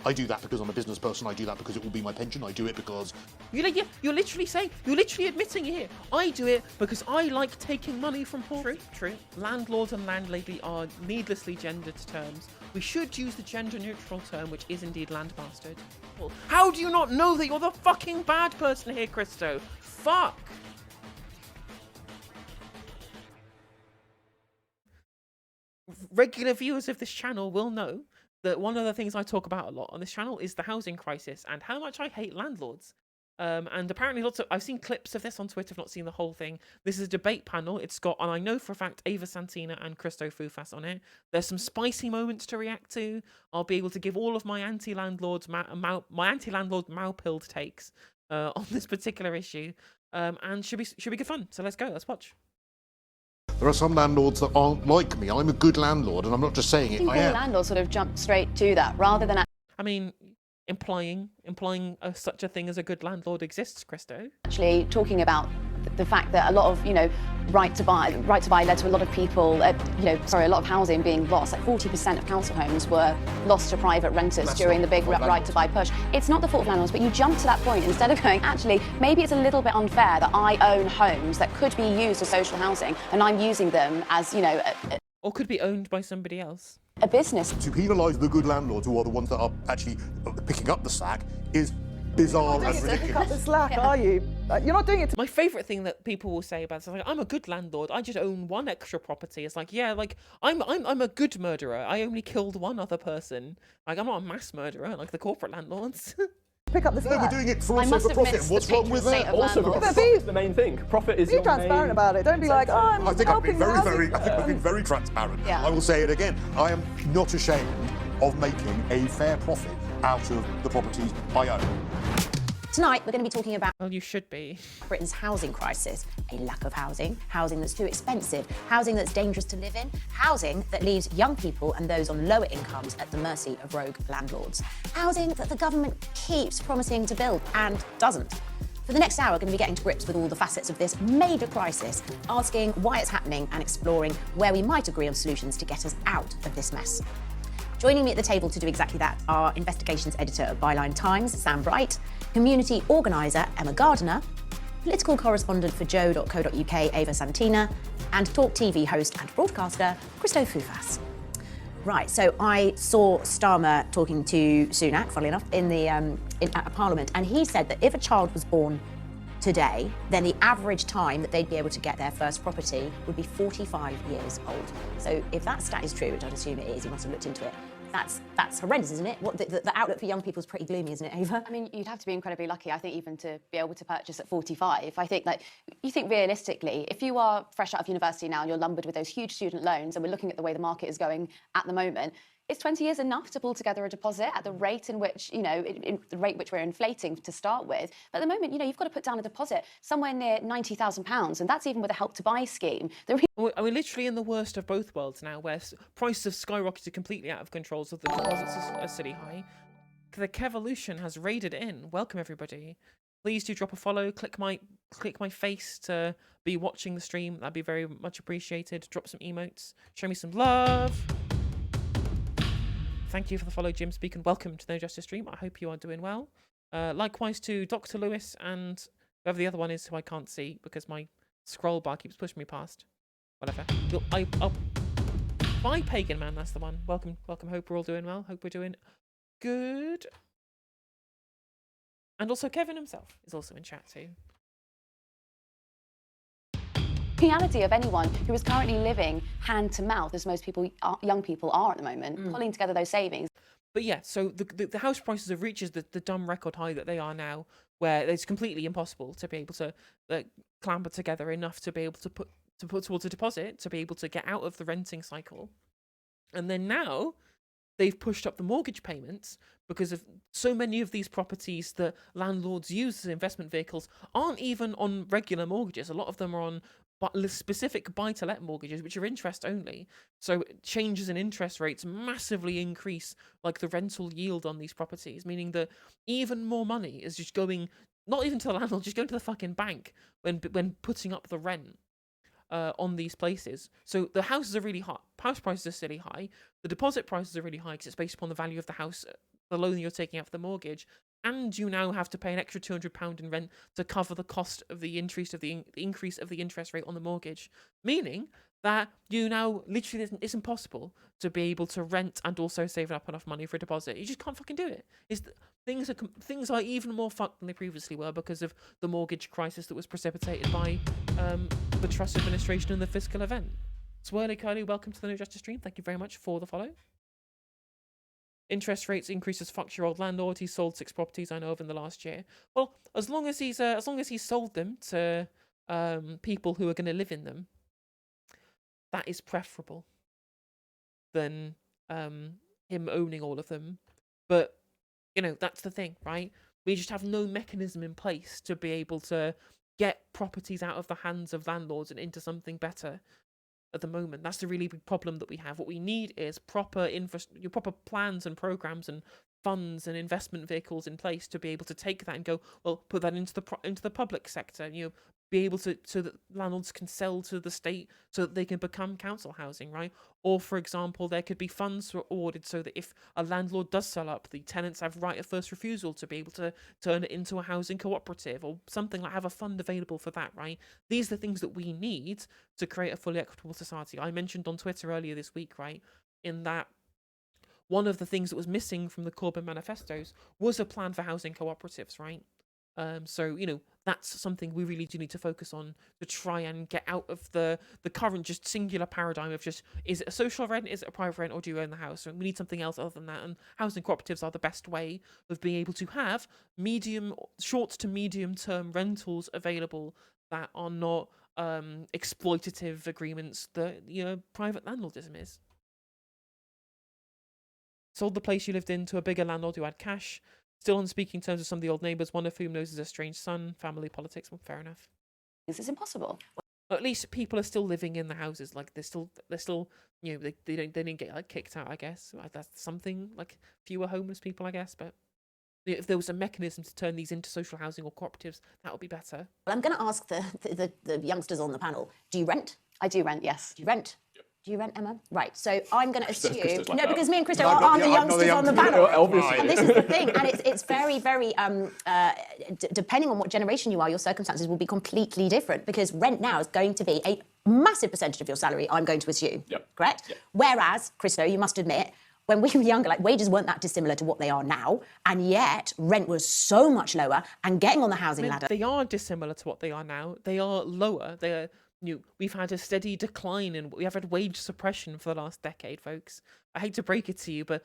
I do that because I'm a business person. I do that because it will be my pension. I do it because... You're literally admitting it here. I do it because I like taking money from poor. True. Landlord and landlady are needlessly gendered terms. We should use the gender-neutral term, which is indeed landbastard. How do you not know that you're the fucking bad person here, Cristo? Fuck! Regular viewers of this channel will know that one of the things I talk about a lot on this channel is the housing crisis and how much I hate landlords. And apparently I've seen clips of this on Twitter, I've not seen the whole thing. This is a debate panel. It's got, and I know for a fact, Ava Santina and Cristo Foufas on it. There's some spicy moments to react to. I'll be able to give all of my anti-landlord mal-pilled takes on this particular issue. And should be good fun. So let's go, let's watch. There are some landlords that aren't like me. I'm a good landlord, and I'm not just saying it. I am. Landlords sort of jump straight to that rather than I mean, implying such a thing as a good landlord exists, Cristo. actually talking about the fact that a lot of, right to buy led to a lot of people, a lot of housing being lost. Like 40% of council homes were lost to private renters during the big right to buy push. It's not the fault of landlords, but you jump to that point instead of going, actually, maybe it's a little bit unfair that I own homes that could be used as social housing and I'm using them as, or could be owned by somebody else. a business. To penalise the good landlords, who are the ones that are actually picking up the slack, is bizarre and ridiculous. Pick up the slack, are you? You're not doing it. My favourite thing that people will say about it is like, I'm a good landlord. I just own one extra property. It's like, yeah, like I'm a good murderer. I only killed one other person. Like I'm not a mass murderer like the corporate landlords. Pick up the slack. No, we're doing it for profit. What's wrong with that? Also, profit is the main thing. Profit is Be transparent about it. Don't be like, I'm I think I've been helping I've been very transparent. Yeah. I will say it again. I am not ashamed of making a fair profit out of the properties I own. Tonight, we're going to be talking about Well, you should be. Britain's housing crisis. A lack of housing, housing that's too expensive, housing that's dangerous to live in, housing that leaves young people and those on lower incomes at the mercy of rogue landlords, housing that the government keeps promising to build and doesn't. For the next hour, we're going to be getting to grips with all the facets of this major crisis, asking why it's happening and exploring where we might agree on solutions to get us out of this mess. Joining me at the table to do exactly that are investigations editor at Byline Times, Sam Bright, community organiser, Emma Gardiner, political correspondent for joe.co.uk, Ava Santina, and Talk TV host and broadcaster, Cristo Foufas. Right, so I saw Starmer talking to Sunak, funnily enough, at Parliament, and he said that if a child was born today, then the average time that they'd be able to get their first property would be 45 years old. So if that stat is true, which I'd assume it is, he must have looked into it, that's horrendous, isn't it? What the outlook for young people is pretty gloomy, isn't it, Ava? I mean, you'd have to be incredibly lucky, I think, even to be able to purchase at 45. I think, you think realistically, if you are fresh out of university now and you're lumbered with those huge student loans, and we're looking at the way the market is going at the moment, is 20 years enough to pull together a deposit at the rate in which, the rate which we're inflating to start with? But at the moment, you've got to put down a deposit somewhere near £90,000, and that's even with a Help to Buy scheme. We're literally in the worst of both worlds now, where prices have skyrocketed completely out of control, so the deposits are silly high. The Kevolution has raided in. Welcome, everybody. Please do drop a follow. Click my face to be watching the stream. That'd be very much appreciated. Drop some emotes. Show me some love. Thank you for the follow, Jim Speak, and welcome to No Justice Stream. I hope you are doing well. Likewise to Dr. Lewis and whoever the other one is who I can't see because my scroll bar keeps pushing me past. Whatever. Bye, Pagan Man, that's the one. Welcome. Hope we're all doing well. Hope we're doing good. And also Kevin himself is also in chat too. Reality of anyone who is currently living hand to mouth, as most people, young people are at the moment, pulling together those savings. But yeah, so the house prices have reached the dumb record high that they are now, where it's completely impossible to be able to clamber together enough to be able to put towards a deposit to be able to get out of the renting cycle. And then now they've pushed up the mortgage payments because of so many of these properties that landlords use as investment vehicles aren't even on regular mortgages. A lot of them are on specific buy-to-let mortgages, which are interest only. So changes in interest rates massively increase the rental yield on these properties, meaning that even more money is just going, not even to the landlord, just going to the fucking bank when putting up the rent on these places. So the houses are really high. House prices are silly high. The deposit prices are really high because it's based upon the value of the house the loan you're taking out for the mortgage, and you now have to pay an extra £200 in rent to cover the cost of the increase of the interest rate on the mortgage, meaning that you now literally it's impossible to be able to rent and also save up enough money for a deposit. You just can't fucking do it. Things are even more fucked than they previously were because of the mortgage crisis that was precipitated by the Trust Administration and the fiscal event. Swirly Curly, welcome to the No Justice stream. Thank you very much for the follow. Interest rates increases fucked your old landlord. He sold 6 properties I know of in the last year. Well, as long as he's sold them to people who are going to live in them, that is preferable than him owning all of them. But that's the thing, right? We just have no mechanism in place to be able to get properties out of the hands of landlords and into something better. At the moment, that's the really big problem that we have. What we need is proper plans and programs and funds and investment vehicles in place to be able to take that and go, well, put that into the public sector. Be able to, so that landlords can sell to the state so that they can become council housing, right? Or, for example, there could be funds awarded so that if a landlord does sell up, the tenants have right of first refusal to be able to turn it into a housing cooperative or something, like have a fund available for that, right? These are the things that we need to create a fully equitable society. I mentioned on Twitter earlier this week, right, in that one of the things that was missing from the Corbyn manifestos was a plan for housing cooperatives, right? So, that's something we really do need to focus on to try and get out of the current just singular paradigm of just, is it a social rent, is it a private rent, or do you own the house? So we need something else other than that, and housing cooperatives are the best way of being able to have short to medium term rentals available that are not exploitative agreements that private landlordism is. Sold the place you lived in to a bigger landlord who had cash. Still on speaking terms with some of the old neighbours, one of whom knows his estranged son. Family politics. Well, fair enough. This is impossible. At least people are still living in the houses. Like they're still they didn't get kicked out. I guess that's something, like fewer homeless people. I guess, but if there was a mechanism to turn these into social housing or cooperatives, that would be better. Well, I'm going to ask the youngsters on the panel. Do you rent? I do rent, yes. Do you rent? Do you rent, Emma? Right, so I'm going to assume... Kristo's like because me and Cristo No, aren't the I'm not youngsters the on the youngster. panel. Obviously. And this is the thing, and it's very, very... depending on what generation you are, your circumstances will be completely different, because rent now is going to be a massive percentage of your salary, I'm going to assume, correct? Yep. Whereas, Cristo, you must admit, when we were younger, wages weren't that dissimilar to what they are now, and yet rent was so much lower, and getting on the housing ladder... They are dissimilar to what they are now. They are lower. They are... we've had a steady decline and we have had wage suppression for the last decade, folks. I hate to break it to you, but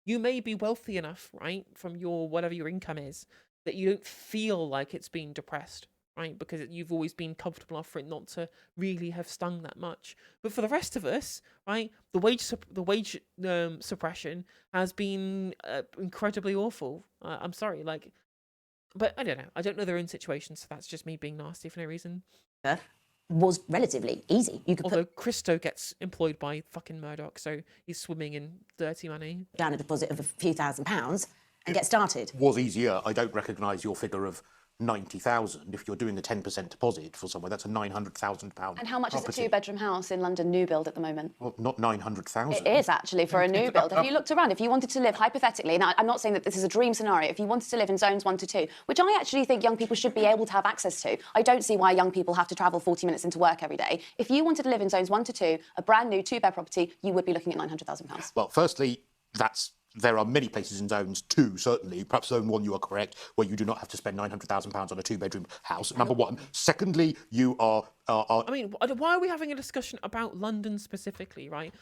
you may be wealthy enough, right, from your whatever your income is, that you don't feel like it's been depressed, right, because you've always been comfortable enough for it not to really have stung that much. But for the rest of us, right, the wage suppression has been incredibly awful. I'm sorry, but I don't know. I don't know their own situations, so that's just me being nasty for no reason. Was relatively easy. Although Cristo gets employed by fucking Murdoch, so he's swimming in dirty money. Down a deposit of a few £1,000s and get started. Was easier. I don't recognise your figure of 90,000. If you're doing the 10% deposit for somewhere, that's a £900,000. And how much property. is a 2-bedroom house in London new build at the moment? Well, not 900,000. It is actually for a new build. Have you looked around? If you wanted to live hypothetically, now I'm not saying that this is a dream scenario, if you wanted to live in zones 1 to 2, which I actually think young people should be able to have access to. I don't see why young people have to travel 40 minutes into work every day. If you wanted to live in zones 1 to 2, a brand new 2-bed property, you would be looking at £900,000. Well, firstly, there are many places in zones 2, certainly, perhaps zone 1 you are correct, where you do not have to spend £900,000 on a 2-bedroom house, number one. Secondly, you are... I mean, why are we having a discussion about London specifically, right?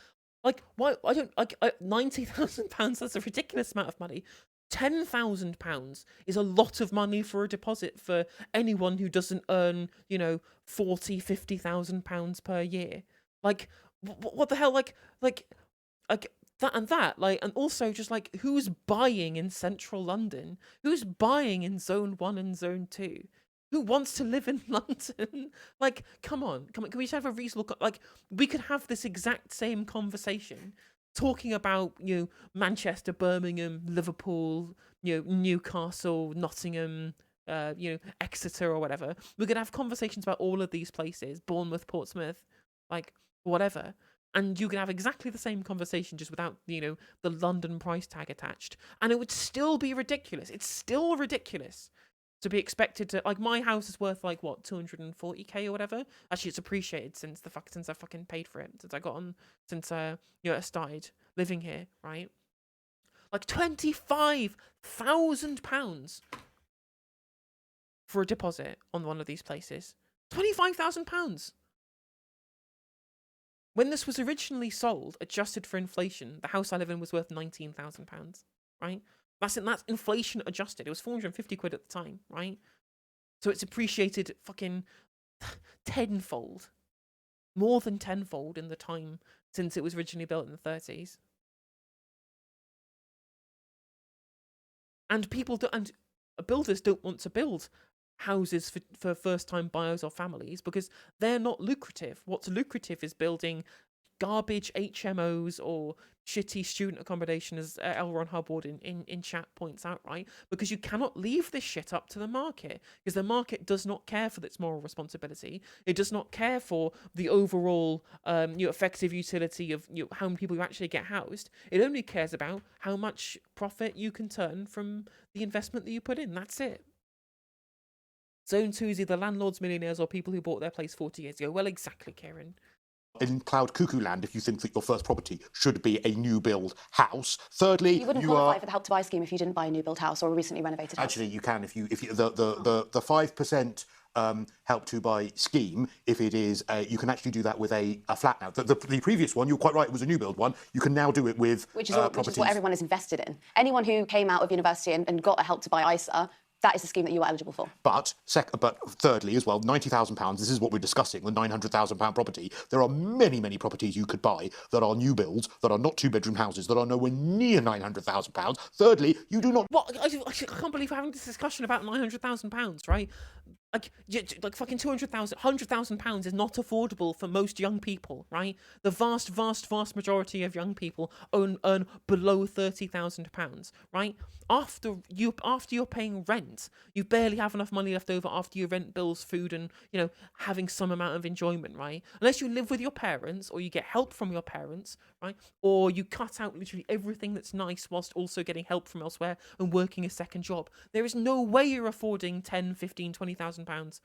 Why? I don't... £90,000, that's a ridiculous amount of money. £10,000 is a lot of money for a deposit for anyone who doesn't earn, £40,000-50,000 per year. What the hell? And also just who's buying in central London? Who's buying in zone 1 and zone 2? Who wants to live in London? Come on. Can we just have a reasonable... we could have this exact same conversation talking about, Manchester, Birmingham, Liverpool, Newcastle, Nottingham, Exeter or whatever. We're going to have conversations about all of these places, Bournemouth, Portsmouth, whatever. and you can have exactly the same conversation just without, you know, the London price tag attached, and it would still be ridiculous. It's still ridiculous to be expected to, like, my house is worth like what, 240k or whatever. Actually, it's appreciated since I fucking paid for it, since I I started living here, right? Like £25,000 for a deposit on one of these places. £25,000. When this was originally sold, adjusted for inflation, the house I live in was worth £19,000, right? That's inflation adjusted. It was 450 quid at the time, right? So it's appreciated fucking tenfold. More than tenfold in the time since it was originally built in the 30s. And builders don't want to build houses for first-time buyers or families because they're not lucrative. What's lucrative is building garbage HMOs or shitty student accommodation, as L. Ron Hubbard in chat points out, right? Because you cannot leave this shit up to the market, because the market does not care for its moral responsibility. It does not care for the overall effective utility of how many people you actually get housed. It only cares about how much profit you can turn from the investment that you put in. That's it. Zone 2 is either landlords, millionaires, or people who bought their place 40 years ago. Well, exactly, Kieran. In cloud cuckoo land, if you think that your first property should be a new build house. Thirdly, You wouldn't qualify for the Help to Buy scheme if you didn't buy a new build house or a recently renovated house. Actually, you can if you the 5% Help to Buy scheme. If it is, you can actually do that with a flat now. The previous one, you're quite right, it was a new build one. You can now do it with which is what everyone is invested in. Anyone who came out of university and got a Help to Buy ISA, that is the scheme that you are eligible for. But thirdly, as well, £90,000. This is what we're discussing. The £900,000 property. There are many, many properties you could buy that are new builds, that are not two-bedroom houses, that are nowhere near £900,000. Thirdly, you do not. What? I can't believe we're having this discussion about £900,000, right? Like fucking £100,000 is not affordable for most young people, right? The vast majority of young people earn below £30,000, right? After you're paying rent, you barely have enough money left over after your rent, bills, food, and having some amount of enjoyment, right? Unless you live with your parents or you get help from your parents, right? Or you cut out literally everything that's nice whilst also getting help from elsewhere and working a second job. There is no way you're affording 10, 15, 20,000 pounds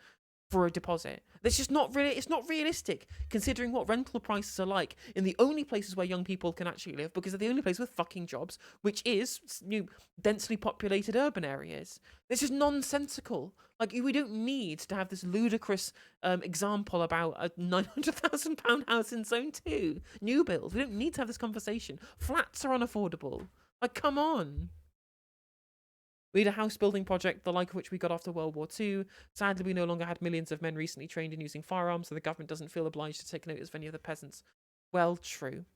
for a deposit. That's just not really. It's not realistic considering what rental prices are like in the only places where young people can actually live, because they're the only place with fucking jobs, which is densely populated urban areas. This is nonsensical. Like, we don't need to have this ludicrous example about a £900,000 house in Zone 2 new build. We don't need to have this conversation. Flats are unaffordable. Like, come on. We had a house building project, the like of which we got after World War II. Sadly, we no longer had millions of men recently trained in using firearms, so the government doesn't feel obliged to take notice of any of the peasants. Well, true.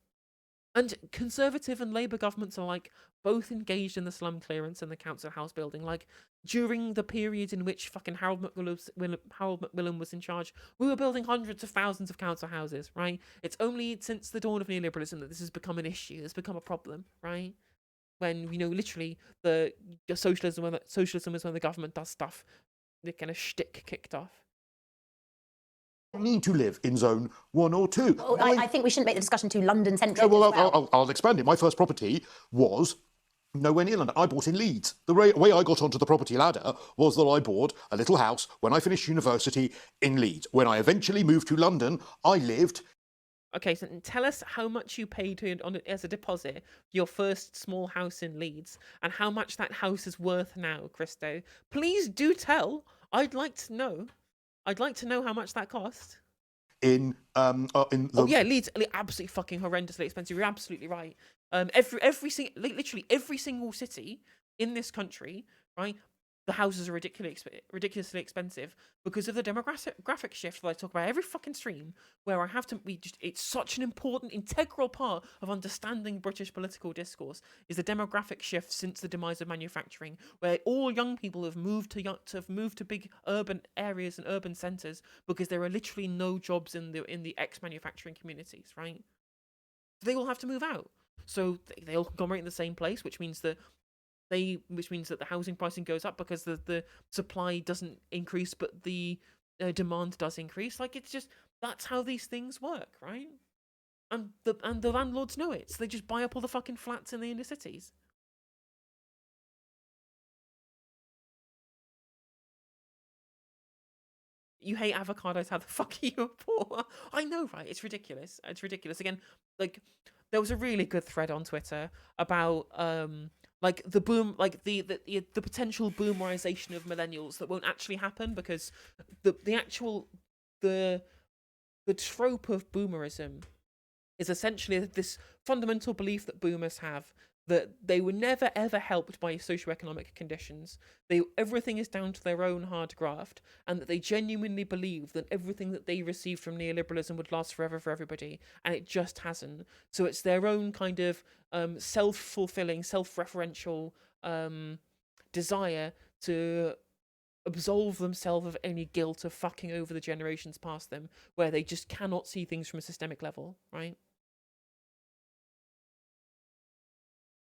And Conservative and Labour governments alike both engaged in the slum clearance and the council house building. Like, during the period in which fucking Harold Macmillan was in charge, we were building hundreds of thousands of council houses, right? It's only since the dawn of neoliberalism that this has become an issue. It's become a problem, right? When literally the socialism is when the government does stuff, the kind of shtick kicked off. Need to live in Zone 1 or 2. Well, I think we shouldn't make the discussion too London-centric. Yeah, well, I'll expand it. My first property was nowhere near London. I bought in Leeds. The way I got onto the property ladder was that I bought a little house when I finished university in Leeds. When I eventually moved to London, I lived. Okay, so tell us how much you paid as a deposit for your first small house in Leeds, and how much that house is worth now, Cristo. Please do tell. I'd like to know. I'd like to know how much that cost. Leeds, absolutely fucking horrendously expensive. You're absolutely right. Literally every single city in this country, right? The houses are ridiculously expensive because of the demographic shift that I talk about every fucking stream, where I have to it's such an important, integral part of understanding British political discourse, is the demographic shift since the demise of manufacturing, where all young people have moved to big urban areas and urban centres because there are literally no jobs in the ex-manufacturing communities, right? They all have to move out. So they all conglomerate in the same place, which means that the housing pricing goes up because the supply doesn't increase, but the demand does increase. Like, it's just, that's how these things work, right? And the landlords know it, so they just buy up all the fucking flats in the inner cities. You hate avocados, how the fuck are you poor? I know, right? It's ridiculous. It's ridiculous. Again, like, there was a really good thread on Twitter about like the boom, like the potential boomerization of millennials that won't actually happen, because the actual the trope of boomerism is essentially this fundamental belief that boomers have, that they were never ever helped by socioeconomic conditions. Everything is down to their own hard graft, and that they genuinely believe that everything that they received from neoliberalism would last forever for everybody, and it just hasn't. So it's their own kind of self-fulfilling, self-referential desire to absolve themselves of any guilt of fucking over the generations past them, where they just cannot see things from a systemic level, right?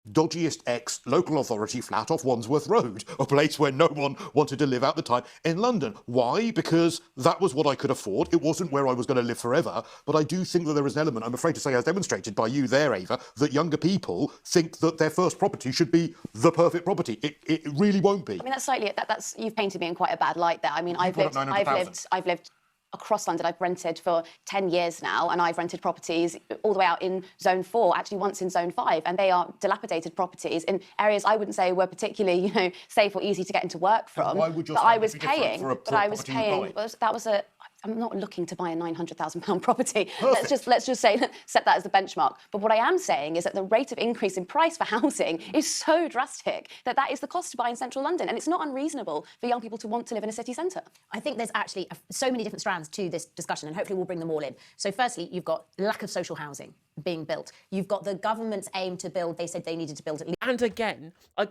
Dodgiest ex-local authority flat off Wandsworth Road, a place where no one wanted to live at the time in London. Why? Because that was what I could afford. It wasn't where I was going to live forever. But I do think that there is an element, I'm afraid to say, as demonstrated by you there, Ava, that younger people think that their first property should be the perfect property. It really won't be. I mean, that's slightly, that's you've painted me in quite a bad light there. I mean, I've lived across London. I've rented for 10 years now, and I've rented properties all the way out in Zone 4, actually once in Zone 5, and they are dilapidated properties in areas I wouldn't say were particularly, safe or easy to get into work from. Why would your but I was standard be different paying, for a but I was property you paying, buy? that was a, I'm not looking to buy a £900,000 property. Let's just say, set that as the benchmark. But what I am saying is that the rate of increase in price for housing is so drastic that is the cost to buy in central London. And it's not unreasonable for young people to want to live in a city centre. I think there's actually so many different strands to this discussion, and hopefully we'll bring them all in. So firstly, you've got lack of social housing being built. You've got the government's aim to build, they said they needed to build at least... And again, I'm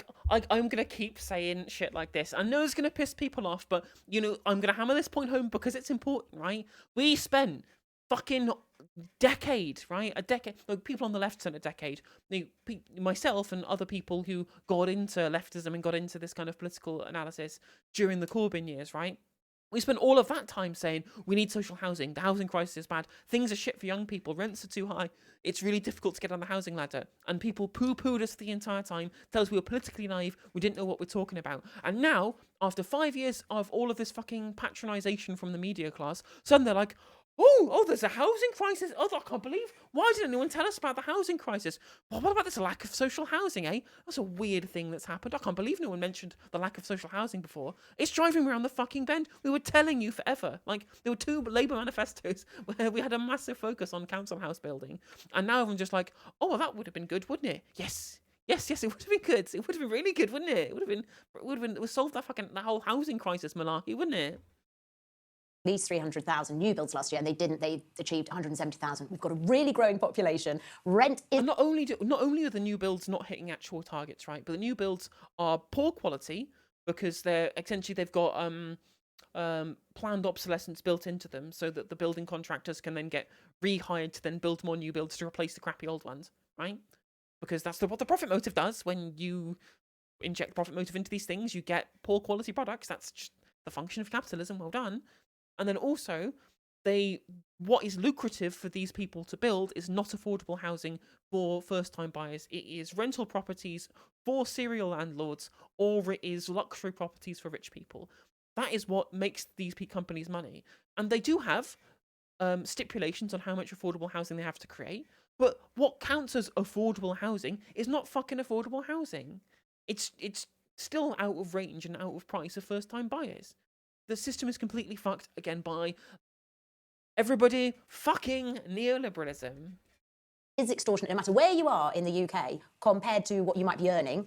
going to keep saying shit like this. I know it's going to piss people off, but, I'm going to hammer this point home because it's important, right? We spent fucking decade, right? A decade. Like, people on the left spent a decade. Myself and other people who got into leftism and got into this kind of political analysis during the Corbyn years, right? We spent all of that time saying, we need social housing, the housing crisis is bad, things are shit for young people, rents are too high, it's really difficult to get on the housing ladder. And people poo-pooed us the entire time, tell us we were politically naive, we didn't know what we're talking about. And now, after 5 years of all of this fucking patronisation from the media class, suddenly they're like, oh, there's a housing crisis. Oh, I can't believe. Why didn't anyone tell us about the housing crisis? Well, what about this lack of social housing, eh? That's a weird thing that's happened. I can't believe no one mentioned the lack of social housing before. It's driving me around the fucking bend. We were telling you forever. Like, there were 2 Labour manifestos where we had a massive focus on council house building. And now everyone's just like, oh, that would have been good, wouldn't it? Yes, it would have been good. It would have been really good, wouldn't it? It would solve that whole housing crisis malarkey, wouldn't it? least 300,000 new builds last year, and they achieved 170,000. We've got a really growing population. Rent is... And not only are the new builds not hitting actual targets, right, but the new builds are poor quality because they've got planned obsolescence built into them, so that the building contractors can then get rehired to then build more new builds to replace the crappy old ones, right? Because that's what the profit motive does. When you inject profit motive into these things, you get poor quality products. That's just the function of capitalism. Well done. And then also, what is lucrative for these people to build is not affordable housing for first-time buyers. It is rental properties for serial landlords, or it is luxury properties for rich people. That is what makes these companies money. And they do have stipulations on how much affordable housing they have to create. But what counts as affordable housing is not fucking affordable housing. It's still out of range and out of price of first-time buyers. The system is completely fucked, again, by everybody fucking neoliberalism. Is extortionate no matter where you are in the UK compared to what you might be earning.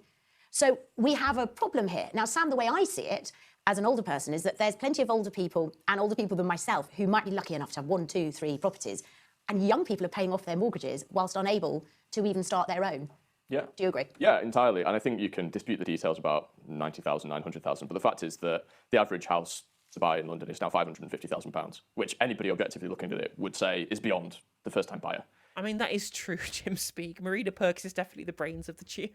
So we have a problem here. Now, Sam, the way I see it as an older person is that there's plenty of older people and older people than myself who might be lucky enough to have 1, 2, 3 properties, and young people are paying off their mortgages whilst unable to even start their own. Yeah. Do you agree? Yeah, entirely. And I think you can dispute the details about 90,000, 900,000, but the fact is that the average house to buy in London is now £550,000, which anybody objectively looking at it would say is beyond the first-time buyer. I mean, that is true, Jim Speak. Marina Perks is definitely the brains of the trio.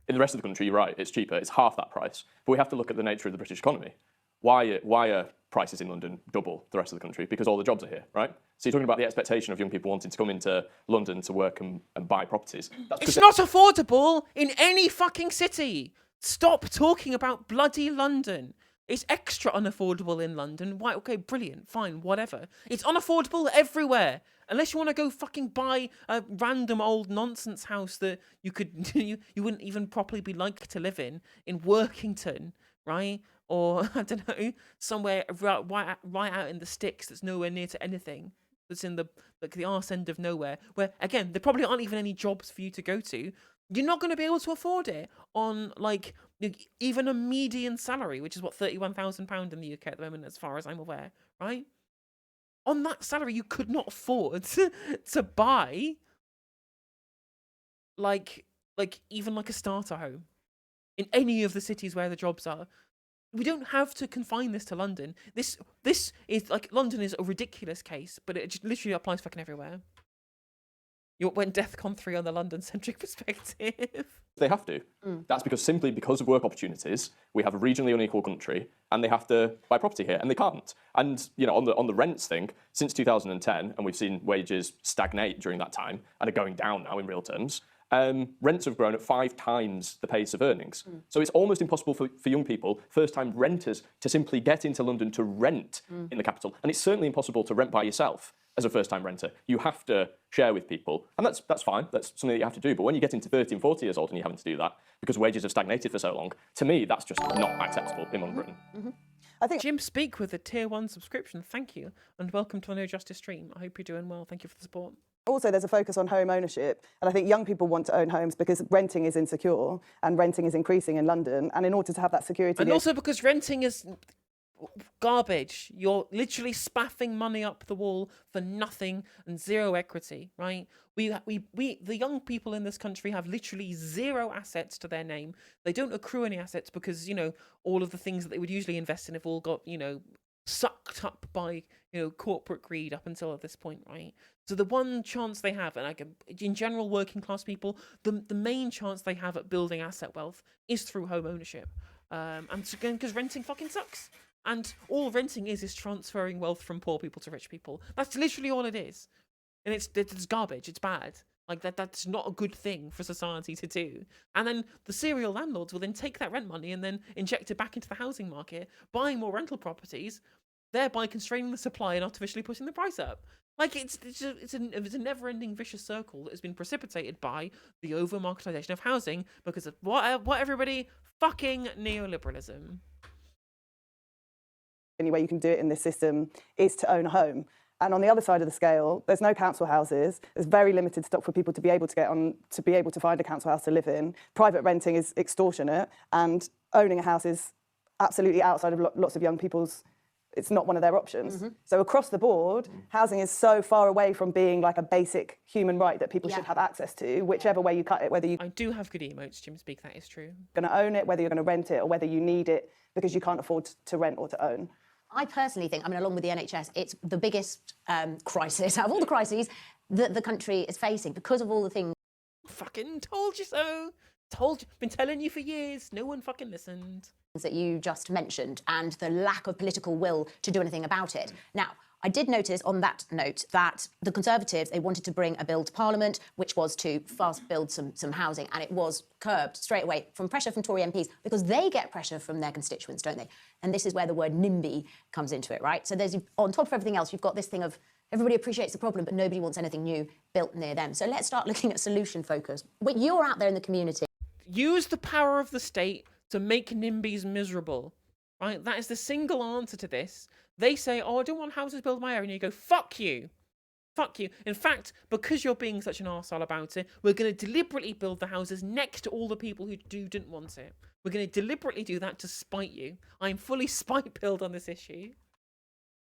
In the rest of the country, you're right, it's cheaper, it's half that price. But we have to look at the nature of the British economy. why are prices in London double the rest of the country? Because all the jobs are here, right? So you're talking about the expectation of young people wanting to come into London to work and buy properties. It's not affordable in any fucking city. Stop talking about bloody London. It's extra unaffordable in London. Why? Okay, brilliant, fine, whatever. It's unaffordable everywhere. Unless you want to go fucking buy a random old nonsense house that you could you wouldn't even properly be like to live in Workington, right? Or I don't know, somewhere right out in the sticks that's nowhere near to anything. That's in the arse end of nowhere. Where again, there probably aren't even any jobs for you to go to. You're not going to be able to afford it on like even a median salary, which is what £31,000 in the UK at the moment, as far as I'm aware, right? On that salary, you could not afford to buy like even like a starter home in any of the cities where the jobs are. We don't have to confine this to London. This is like London is a ridiculous case, but it just literally applies fucking everywhere. You went DEFCON 3 on the London-centric perspective. They have to. That's simply because of work opportunities, we have a regionally unequal country, and they have to buy property here, and they can't. And on the rents thing, since 2010, and we've seen wages stagnate during that time, and are going down now in real terms. Rents have grown at 5 times the pace of earnings. So it's almost impossible for young people, first-time renters, to simply get into London to rent in the capital. And it's certainly impossible to rent by yourself as a first-time renter. You have to share with people. And that's fine. That's something that you have to do. But when you get into 30 and 40 years old and you're having to do that because wages have stagnated for so long, to me, that's just not acceptable in Britain. I think Jim Speak with a tier 1 subscription. Thank you. And welcome to the No Justice stream. I hope you're doing well. Thank you for the support. also there's a focus on home ownership. And I think young people want to own homes because renting is insecure and renting is increasing in London. And in order to have that security... And also because renting is garbage. You're literally spaffing money up the wall for nothing and zero equity, right? The young people in this country have literally zero assets to their name. They don't accrue any assets because, all of the things that they would usually invest in have all got, sucked up by, corporate greed up until this point, right? So the one chance they have, and in general, working class people, the main chance they have at building asset wealth is through home ownership. And again, because renting fucking sucks. And all renting is transferring wealth from poor people to rich people. That's literally all it is. And it's garbage. It's bad. Like that's not a good thing for society to do. And then the serial landlords will then take that rent money and then inject it back into the housing market, buying more rental properties, thereby constraining the supply and artificially pushing the price up. Like it's a never-ending vicious circle that has been precipitated by the over-marketisation of housing because of what everybody fucking neoliberalism. The only way you can do it in this system is to own a home. And on the other side of the scale, there's no council houses. There's very limited stock for people to be able to get on, to be able to find a council house to live in. Private renting is extortionate, and owning a house is absolutely outside of lots of young people's. It's not one of their options. Mm-hmm. So across the board, housing is so far away from being like a basic human right that people should have access to, whichever way you cut it, whether you... I do have good emotes, Jim Speak, that is true. Going to own it, whether you're going to rent it, or whether you need it because you can't afford to rent or to own. I personally think, along with the NHS, it's the biggest crisis out of all the crises that the country is facing because of all the things. Fucking told you so. Been telling you for years. No one fucking listened. That you just mentioned and the lack of political will to do anything about it. Now, I did notice on that note that the Conservatives, they wanted to bring a bill to Parliament, which was to fast build some housing, and it was curbed straight away from pressure from Tory MPs because they get pressure from their constituents, don't they? And this is where the word NIMBY comes into it, right? So there's, on top of everything else, you've got this thing of everybody appreciates the problem, but nobody wants anything new built near them. So let's start looking at solution focus. When you're out there in the community. Use the power of the state to make NIMBYs miserable, right? That is the single answer to this. They say, oh, I don't want houses built in my area. And you go, fuck you. Fuck you. In fact, because you're being such an arsehole about it, we're going to deliberately build the houses next to all the people who didn't want it. We're going to deliberately do that to spite you. I'm fully spite-pilled on this issue,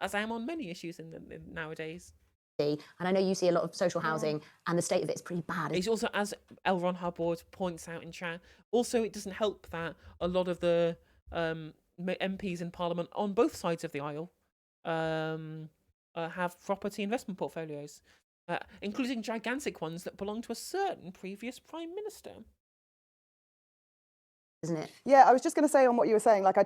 as I am on many issues in nowadays. And I know you see a lot of social housing, and the state of it is pretty bad. It's also, as L. Ron Hubbard points out in chat, also it doesn't help that a lot of the MPs in Parliament on both sides of the aisle have property investment portfolios, including gigantic ones that belong to a certain previous Prime Minister. Isn't it? Yeah, I was just going to say on what you were saying, like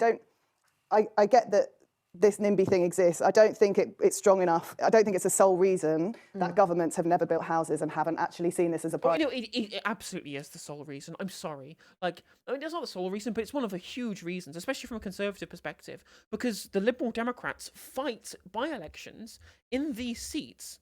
I get that this NIMBY thing exists. I don't think it's strong enough. I don't think it's the sole reason that governments have never built houses and haven't actually seen this as a Well, priority. it absolutely is the sole reason. I'm sorry. Like, I mean, it's not the sole reason, but it's one of the huge reasons, especially from a conservative perspective, because the Liberal Democrats fight by-elections in these seats.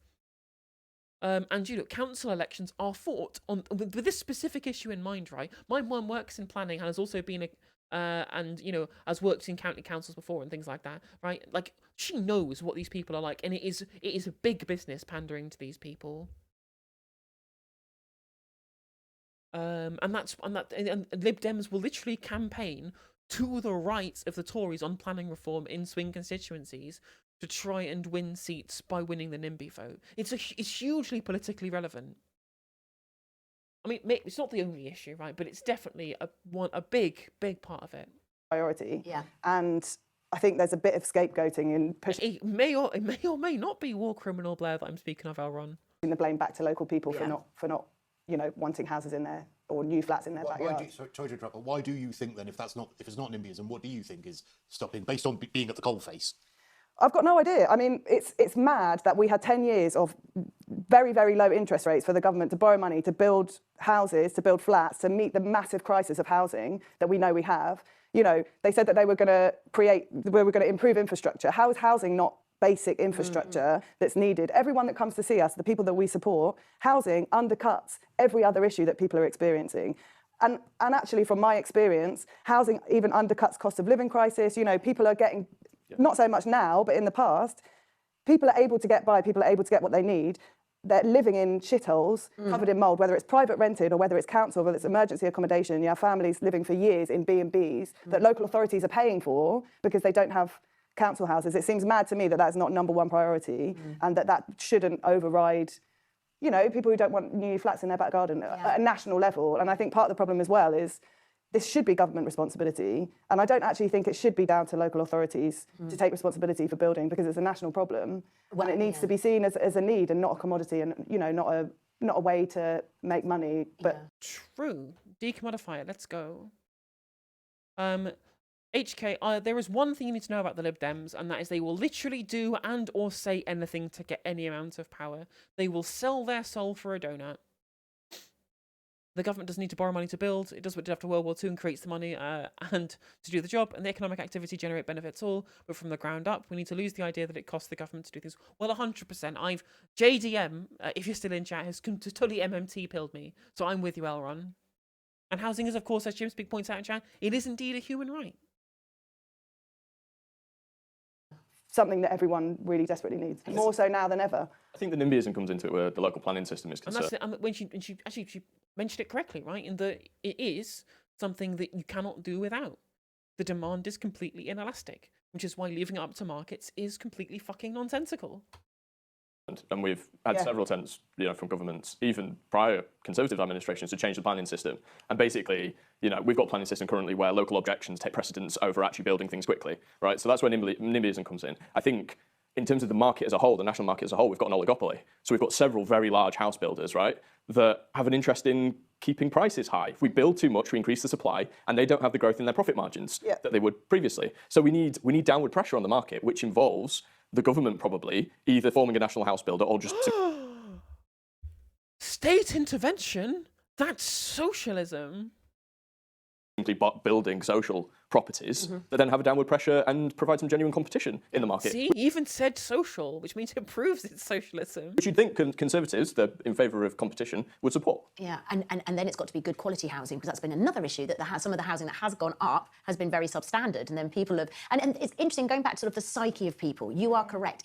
And, council elections are fought on with this specific issue in mind, right? My mum works in planning and has also been has worked in county councils before and things like that, right? Like, she knows what these people are like, and it is a big business pandering to these people. And Lib Dems will literally campaign to the right of the Tories on planning reform in swing constituencies to try and win seats by winning the NIMBY vote. It's hugely politically relevant. I mean, it's not the only issue, right? But it's definitely a big part of it. Priority. Yeah. And I think there's a bit of scapegoating in pushing It may or may not be war criminal Blair that I'm speaking of, Elron. the blame back to local people for not wanting houses in there or new flats in their backyard. Sorry to interrupt, but why do you think then, if it's not NIMBYism, what do you think is stopping, based on being at the coalface? I've got no idea. I mean, it's mad that we had 10 years of very, very low interest rates for the government to borrow money to build houses, to build flats, to meet the massive crisis of housing that we know we have. They said that they were going to improve infrastructure. How is housing not basic infrastructure that's needed? Everyone that comes to see us, the people that we support, housing undercuts every other issue that people are experiencing. And actually, from my experience, housing even undercuts cost of living crisis. People are getting, not so much now, but in the past, people are able to get by, people are able to get what they need. They're living in shitholes, covered in mould, whether it's private rented or whether it's council, whether it's emergency accommodation. You have families living for years in B&Bs that local authorities are paying for because they don't have council houses. It seems mad to me that that's not number one priority and that shouldn't override, people who don't want new flats in their back garden at a national level. And I think part of the problem as well is this should be government responsibility. And I don't actually think it should be down to local authorities to take responsibility for building, because it's a national problem. Well, and it needs to be seen as a need and not a commodity and, not a way to make money. But True. Decommodify it. Let's go. HK, there is one thing you need to know about the Lib Dems, and that is they will literally do and or say anything to get any amount of power. They will sell their soul for a donut. The government doesn't need to borrow money to build. It does what it did after World War II and creates the money and to do the job, and the economic activity generate benefits all. But from the ground up, we need to lose the idea that it costs the government to do things. Well, 100%. JDM, if you're still in chat, has totally MMT pilled me. So I'm with you, Elron. And housing is, of course, as Jim Speak points out in chat, it is indeed a human right. something that everyone really desperately needs, more so now than ever. I think the NIMBYism comes into it where the local planning system is concerned. And that's when she mentioned it correctly, right? In that it is something that you cannot do without. The demand is completely inelastic, which is why leaving it up to markets is completely fucking nonsensical. And we've had several attempts, from governments, even prior Conservative administrations, to change the planning system. And basically, we've got a planning system currently where local objections take precedence over actually building things quickly, right? So that's where NIMBYism comes in. I think in terms of the market as a whole, the national market as a whole, we've got an oligopoly. So we've got several very large house builders, right, that have an interest in keeping prices high. If we build too much, we increase the supply, and they don't have the growth in their profit margins that they would previously. So we need downward pressure on the market, which involves the government probably either forming a national house builder or just... State intervention? That's socialism. Simply building social properties that then have a downward pressure and provide some genuine competition in the market. See, he even said social, which means it proves it's socialism. Which you'd think Conservatives, they're in favour of competition, would support. Yeah, and then it's got to be good quality housing, because that's been another issue, that some of the housing that has gone up has been very substandard, and then people have... And it's interesting, going back to sort of the psyche of people, you are correct.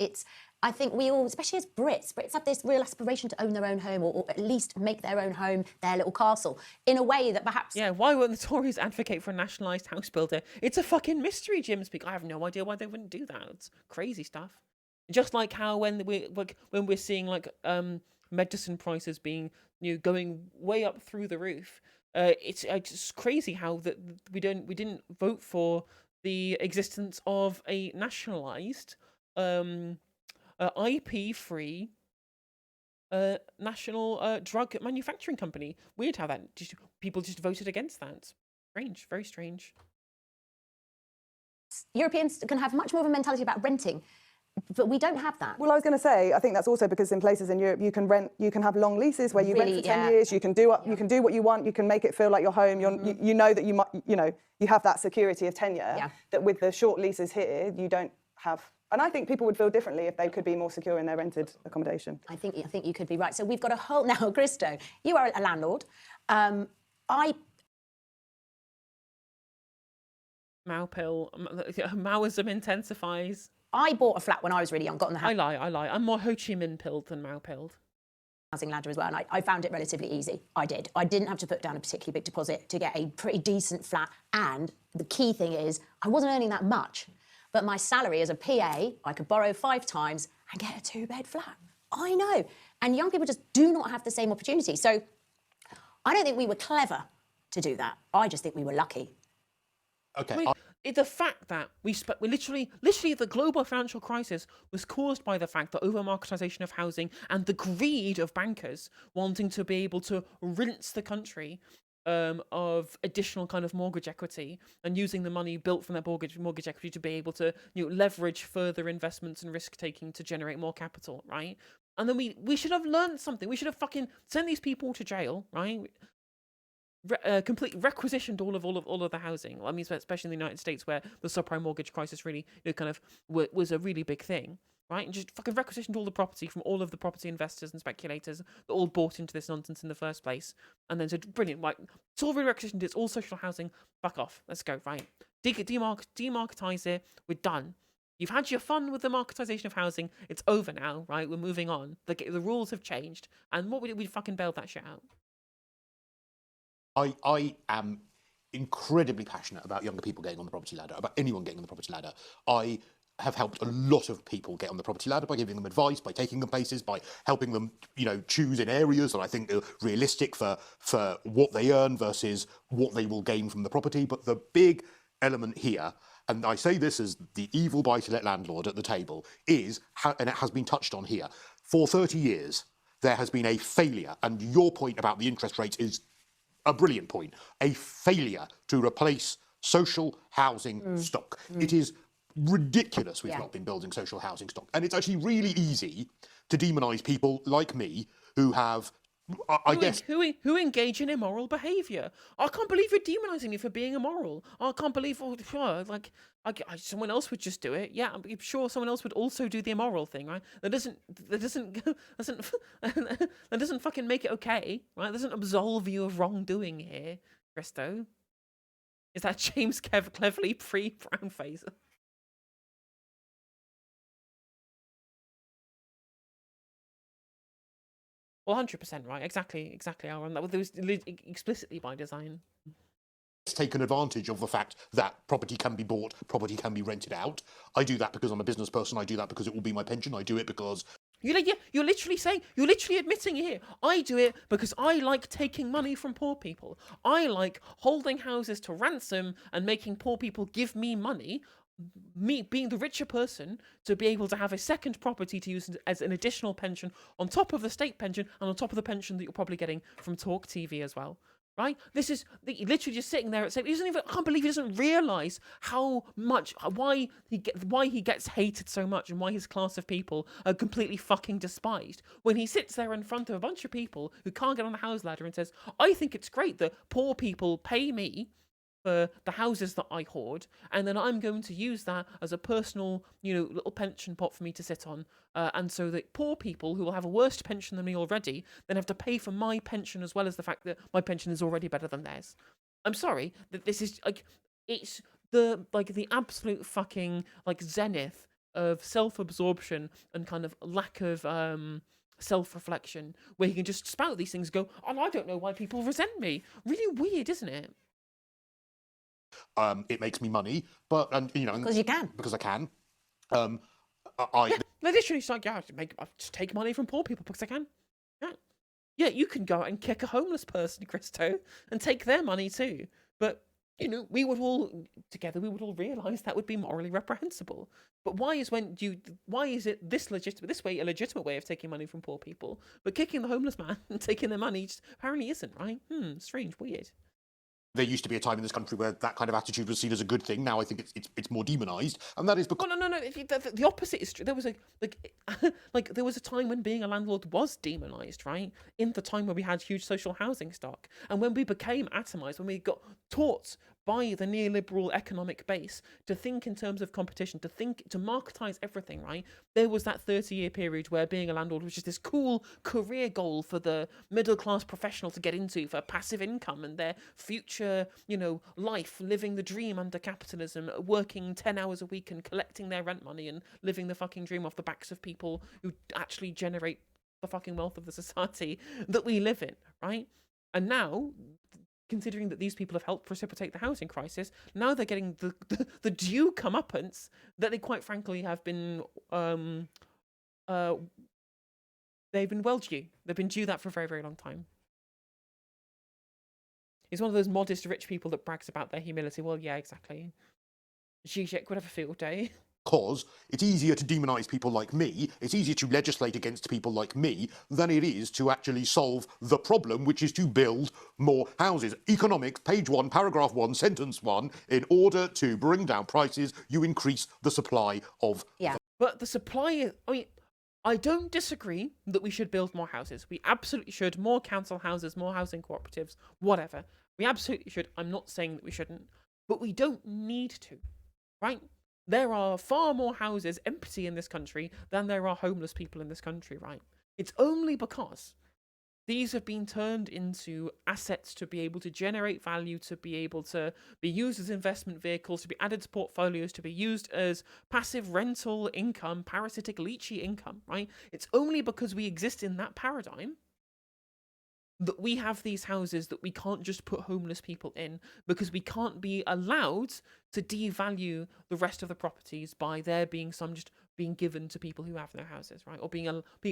I think we all, especially as Brits have this real aspiration to own their own home, or at least make their own home their little castle, in a way that perhaps... Yeah, why wouldn't the Tories advocate for a nationalised house builder? It's a fucking mystery, Jim Speak. I have no idea why they wouldn't do that. It's crazy stuff. Just like how when we're seeing medicine prices being going way up through the roof, it's just crazy how that we didn't vote for the existence of a nationalised IP-free national drug manufacturing company. Weird how that people just voted against that. Strange, very strange. Europeans can have much more of a mentality about renting, but we don't have that. Well, I was going to say, I think that's also because in places in Europe you can have long leases where you rent Really, for 10 yeah. years. You can do what you want. You can make it feel like your home. You know that you have that security of tenure. Yeah. That with the short leases here you don't have. And I think people would feel differently if they could be more secure in their rented accommodation. I think you could be right. So we've got a whole now, Cristo. You are a landlord. Maoism intensifies. I bought a flat when I was really young. Got on the I lie. I'm more Ho Chi Minh pilled than Mao pilled. housing ladder as well, and I found it relatively easy. I did. I didn't have to put down a particularly big deposit to get a pretty decent flat. And the key thing is, I wasn't earning that much, but my salary as a PA, I could borrow 5 times and get a 2-bed flat. I know. And young people just do not have the same opportunity. So I don't think we were clever to do that. I just think we were lucky. Okay. The fact that we literally the global financial crisis was caused by the fact that over-marketisation of housing and the greed of bankers wanting to be able to rinse the country of additional kind of mortgage equity and using the money built from that mortgage equity to be able to leverage further investments and risk taking to generate more capital, right? And then we should have learned something. We should have fucking sent these people to jail, right? Completely requisitioned all of the housing. I mean, especially in the United States, where the subprime mortgage crisis really, kind of was a really big thing, right? And just fucking requisitioned all the property from all of the property investors and speculators that all bought into this nonsense in the first place, and then said, brilliant, right? It's all really requisitioned. It's all social housing. Fuck off. Let's go. Right? Demarketize it. We're done. You've had your fun with the marketisation of housing. It's over now, right? We're moving on. The rules have changed, and what we fucking bailed that shit out. I am incredibly passionate about younger people getting on the property ladder, about anyone getting on the property ladder. I have helped a lot of people get on the property ladder by giving them advice, by taking them places, by helping them, choose in areas that I think are realistic for what they earn versus what they will gain from the property. But the big element here, and I say this as the evil buy-to-let landlord at the table, is, and it has been touched on here, for 30 years, there has been a failure, and your point about the interest rates is a brilliant point, a failure to replace social housing stock. It is ridiculous we've not been building social housing stock. And it's actually really easy to demonise people like me who have, who engage in immoral behaviour. I can't believe you're demonising me for being immoral. I can't believe, someone else would just do it. Yeah, I'm sure someone else would also do the immoral thing, right? That doesn't fucking make it okay, right? That doesn't absolve you of wrongdoing here, Cristo. Is that James cleverly pre-brown face? Well, 100%, right? Exactly, Aaron. That was explicitly by design. Taken advantage of the fact that property can be bought, property can be rented out. I do that because I'm a business person. I do that because it will be my pension. I do it because... You're literally admitting here. I do it because I like taking money from poor people. I like holding houses to ransom and making poor people give me money. Me being the richer person to be able to have a second property to use as an additional pension on top of the state pension and on top of the pension that you're probably getting from Talk TV as well, right? This is literally just sitting there and saying, I can't believe he doesn't realise why he gets hated so much and why his class of people are completely fucking despised when he sits there in front of a bunch of people who can't get on the house ladder and says, I think it's great that poor people pay me for the houses that I hoard, and then I'm going to use that as a personal, little pension pot for me to sit on, and so that poor people who will have a worse pension than me already then have to pay for my pension as well as the fact that my pension is already better than theirs. I'm sorry that this is it's the absolute fucking zenith of self-absorption and kind of lack of self-reflection, where he can just spout these things, and go, oh, I don't know why people resent me. Really weird, isn't it? It makes me money, but Because you can. Because I can. Literally, it's I just take money from poor people because I can. Yeah, you can go out and kick a homeless person, Cristo, and take their money too. But we would all realise that would be morally reprehensible. But why is it this way a legitimate way of taking money from poor people, but kicking the homeless man and taking their money just apparently isn't, right? Strange, weird. there used to be a time in this country where that kind of attitude was seen as a good thing. Now I think it's more demonised, and that is because Well, no. The opposite is true. There was like there was a time when being a landlord was demonised, right? In the time where we had huge social housing stock, and when we became atomised, when we got taught by the neoliberal economic base to think in terms of competition, to marketise everything, right? There was that 30-year period where being a landlord was just this cool career goal for the middle-class professional to get into for passive income and their future, life, living the dream under capitalism, working 10 hours a week and collecting their rent money and living the fucking dream off the backs of people who actually generate the fucking wealth of the society that we live in, right? And now, considering that these people have helped precipitate the housing crisis, now they're getting the due comeuppance that they quite frankly have been they've been well due. They've been due that for a very, very long time. He's one of those modest rich people that brags about their humility. Well, yeah, exactly. Zizek would have a field day. because it's easier to demonise people like me, it's easier to legislate against people like me than it is to actually solve the problem, which is to build more houses. Economics, page 1, paragraph 1, sentence 1, in order to bring down prices, you increase the supply of... Yeah. But the supply, I don't disagree that we should build more houses. We absolutely should. More council houses, more housing cooperatives, whatever. We absolutely should. I'm not saying that we shouldn't. But we don't need to, right? There are far more houses empty in this country than there are homeless people in this country, right? It's only because these have been turned into assets to be able to generate value, to be able to be used as investment vehicles, to be added to portfolios, to be used as passive rental income, parasitic leechy income, right? It's only because we exist in that paradigm that we have these houses that we can't just put homeless people in, because we can't be allowed to devalue the rest of the properties by there being some just being given to people who have no houses, right? Or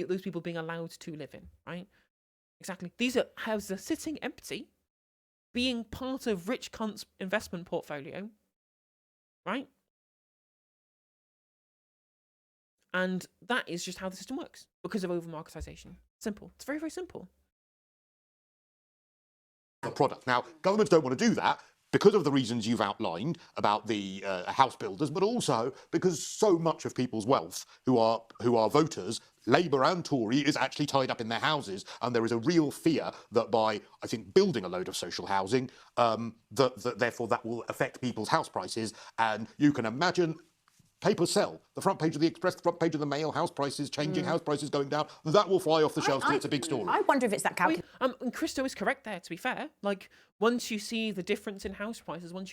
those people being allowed to live in, right? Exactly. These are houses are sitting empty, being part of rich cunts' investment portfolio, right? And that is just how the system works because of over-marketisation. Simple. It's very, very simple. The product. Now, governments don't want to do that because of the reasons you've outlined about the house builders, but also because so much of people's wealth who are voters, Labour and Tory, is actually tied up in their houses, and there is a real fear that by, I think, building a load of social housing, therefore that will affect people's house prices. And you can imagine papers sell. The front page of the Express, the front page of the Mail, house prices changing, house prices going down. That will fly off the shelves till it's a big story. I wonder if it's that calculation. And Cristo is correct there, to be fair. Like, once you see the difference in house prices, what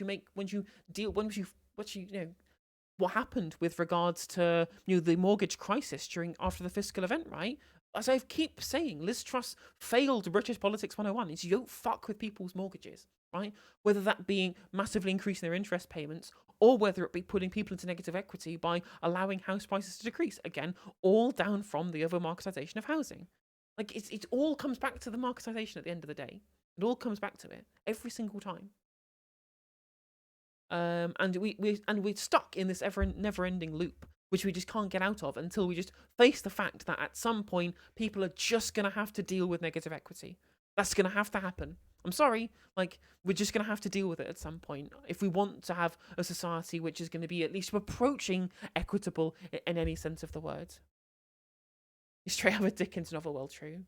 happened with regards to the mortgage crisis after the fiscal event, right? As I keep saying, Liz Truss failed British Politics 101. Is you don't fuck with people's mortgages, right? Whether that being massively increasing their interest payments, or whether it be putting people into negative equity by allowing house prices to decrease. Again, all down from the over-marketisation of housing. Like, it all comes back to the marketisation at the end of the day. It all comes back to it every single time. And we're stuck in this never-ending loop, which we just can't get out of until we just face the fact that at some point people are just going to have to deal with negative equity. That's going to have to happen. I'm sorry, we're just going to have to deal with it at some point if we want to have a society which is going to be at least approaching equitable in any sense of the word. It's straight out of a Dickens novel, well true.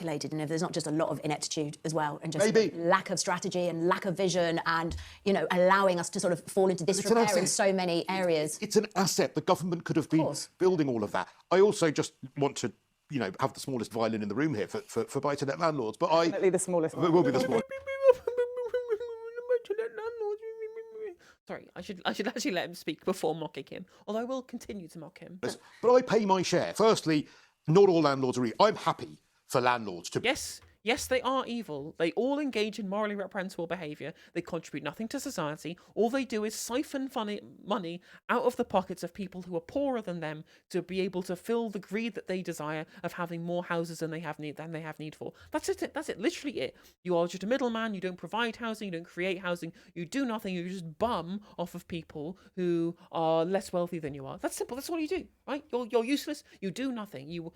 And if there's not just a lot of ineptitude as well, and just Maybe. lack of strategy and lack of vision, and allowing us to sort of fall into disrepair in so many areas. It's an asset. The government could have been building all of that. I also just want to have the smallest violin in the room here for Buy-to-Let landlords, but Definitely the smallest one. It will be the smallest. Sorry, I should actually let him speak before mocking him, although I will continue to mock him. But I pay my share. Firstly, not all landlords are evil. I'm happy for landlords to... Yes, they are evil. They all engage in morally reprehensible behaviour. They contribute nothing to society. All they do is siphon money out of the pockets of people who are poorer than them to be able to fill the greed that they desire of having more houses than they have need for. That's it. That's it. Literally it. You are just a middleman. You don't provide housing. You don't create housing. You do nothing. You just bum off of people who are less wealthy than you are. That's simple. That's all you do, right? You're useless. You do nothing. You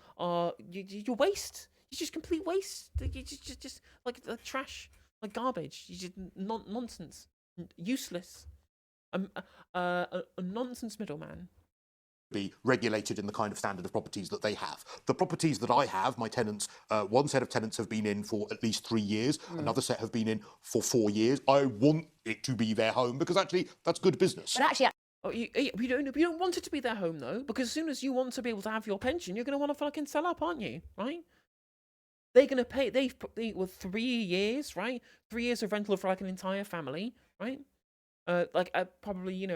waste. It's just complete waste. It's just like trash. like garbage. You just nonsense, useless, a nonsense middleman. Be regulated in the kind of standard of properties that they have. The properties that I have, my tenants, one set of tenants have been in for at least 3 years, another set have been in for 4 years. I want it to be their home because actually that's good business. But actually, Oh, you don't want it to be their home though, because as soon as you want to be able to have your pension, you're going to want to fucking sell up, aren't you? Right? They're going to pay. They were 3 years, right? 3 years of rental for like an entire family, right? Probably,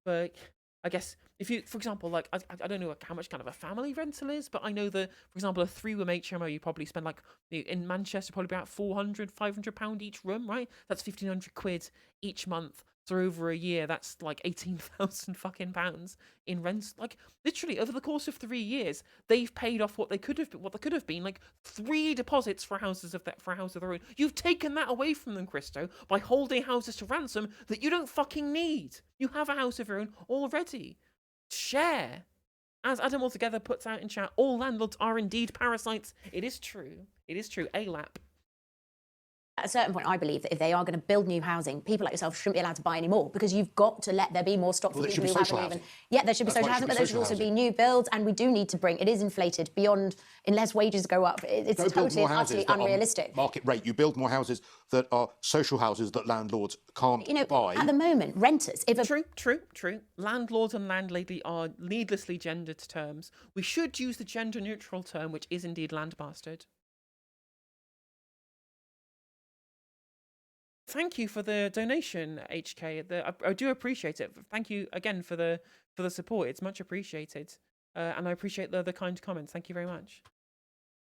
but I guess if you, for example, like I don't know like how much kind of a family rental is, but I know that, for example, a 3-room HMO, you probably spend like in Manchester probably about £400-500 each room, right? That's 1,500 quid each month. So over a year, that's like 18,000 fucking pounds in rents. Like literally over the course of 3 years, they've paid off what they could have been like 3 deposits for houses of their own. You've taken that away from them, Cristo, by holding houses to ransom that you don't fucking need. You have a house of your own already. Share. As Adam Altogether puts out in chat, all landlords are indeed parasites. It is true. It is true. ALAP. At a certain point, I believe that if they are going to build new housing, people like yourself shouldn't be allowed to buy anymore because you've got to let there be more stock for people who haven't even. Yeah, there should be social housing, but there should also be new builds, and we do need to bring. It is inflated beyond unless wages go up. It's totally and utterly unrealistic. Market rate. You build more houses that are social houses that landlords can't buy. At the moment, renters. True. Landlord and landlady are needlessly gendered terms. We should use the gender-neutral term, which is indeed land bastard. Thank you for the donation, HK. I do appreciate it. Thank you again for the support. It's much appreciated, and I appreciate the kind comments. Thank you very much.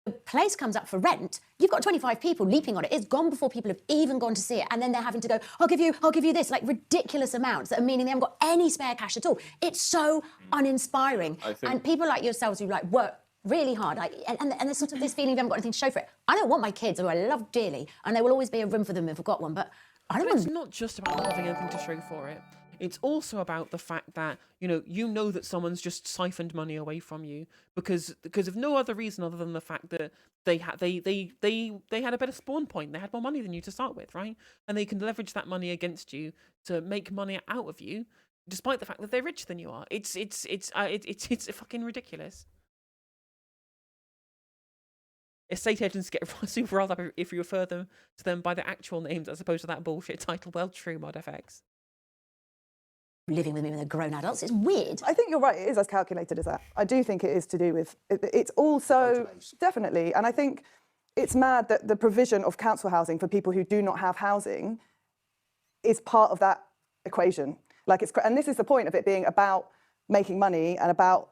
The place comes up for rent, you've got 25 people leaping on it. It's gone before people have even gone to see it, and then they're having to go, I'll give you this, like ridiculous amounts that are meaning they haven't got any spare cash at all. It's so uninspiring. And people like yourselves who like work really hard, like, and there's sort of this feeling you haven't got anything to show for it. I don't want my kids, who I love dearly, and there will always be a room for them if I've got one, but I don't want. It's not just about not having anything to show for it. It's also about the fact that you know that someone's just siphoned money away from you because of no other reason other than the fact that they had a better spawn point. They had more money than you to start with, right? And they can leverage that money against you to make money out of you, despite the fact that they're richer than you are. It's fucking ridiculous. Estate agents get super riled up if you refer them to them by their actual names as opposed to that bullshit title. Well, true, ModFX. Living with me when they're grown adults, it's weird. I think you're right, it is as calculated as that. I do think it is to do with, it's also, definitely, and I think it's mad that the provision of council housing for people who do not have housing is part of that equation. And this is the point of it being about making money and about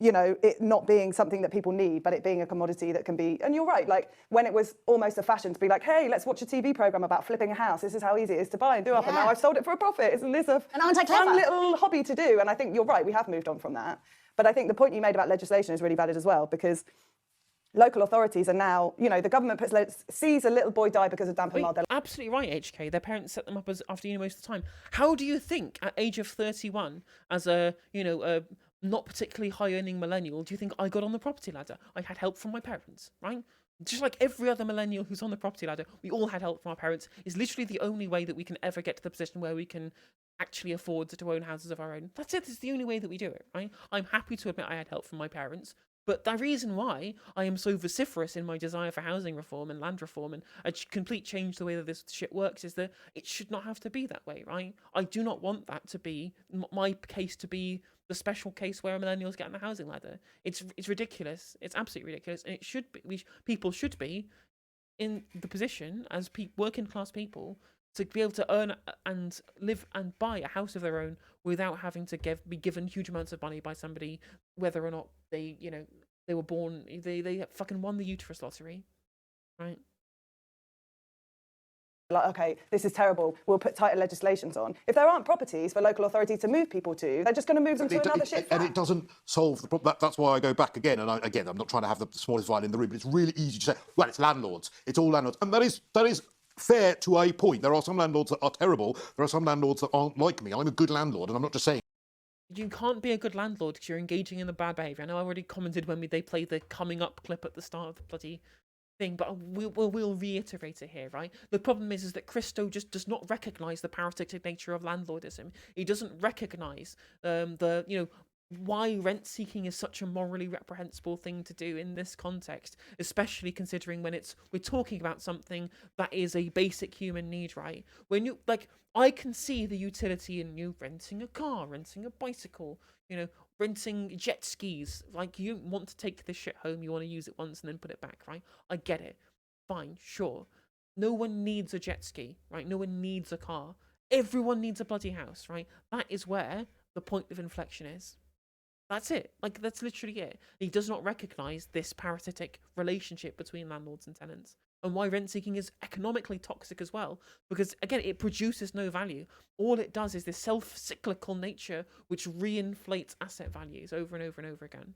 it not being something that people need, but it being a commodity that can be, and you're right, like when it was almost a fashion to be like, hey, let's watch a TV programme about flipping a house. This is how easy it is to buy and do up, and now I've sold it for a profit. Isn't this a fun little hobby to do? And I think you're right, we have moved on from that. But I think the point you made about legislation is really valid as well, because local authorities are now, the government sees a little boy die because of damp and mold. Absolutely right, HK. Their parents set them up as after uni most of the time. How do you think, at age of 31, as a not particularly high-earning millennial, do you think I got on the property ladder? I had help from my parents, right? Just like every other millennial who's on the property ladder, we all had help from our parents. It's literally the only way that we can ever get to the position where we can actually afford to own houses of our own. That's it. It's the only way that we do it, right? I'm happy to admit I had help from my parents, but the reason why I am so vociferous in my desire for housing reform and land reform and a complete change the way that this shit works is that it should not have to be that way, right? I do not want that to be my case to be the special case where millennials get on the housing ladder. It's ridiculous. It's absolutely ridiculous, and it should be. People should be in the position as working class people to be able to earn and live and buy a house of their own without having to be given huge amounts of money by somebody, whether or not they were born, they fucking won the uterus lottery, right? Like, okay, this is terrible, we'll put tighter legislations on. If there aren't properties for local authorities to move people to, they're just going to move them to another shit flat. And it doesn't solve the problem. That's why I go back again, and I'm not trying to have the smallest violin in the room, but it's really easy to say, well, it's landlords, it's all landlords. And that is fair to a point. There are some landlords that are terrible, there are some landlords that aren't like me. I'm a good landlord, and I'm not just saying. You can't be a good landlord because you're engaging in the bad behaviour. I know I already commented when they played the coming up clip at the start of the bloody thing, but we'll reiterate it here, right? The problem is that Cristo just does not recognise the parasitic nature of landlordism. He doesn't recognise why rent seeking is such a morally reprehensible thing to do in this context, especially considering when we're talking about something that is a basic human need, right? When you I can see the utility in you renting a car, renting a bicycle, renting jet skis. Like, you want to take this shit home, you want to use it once and then put it back, right? I get it. Fine, sure. No one needs a jet ski, right? No one needs a car. Everyone needs a bloody house, right? That is where the point of inflection is. That's it. Like, that's literally it. He does not recognise this parasitic relationship between landlords and tenants, and why rent seeking is economically toxic as well. Because, again, it produces no value. All it does is this self-cyclical nature which reinflates asset values over and over and over again.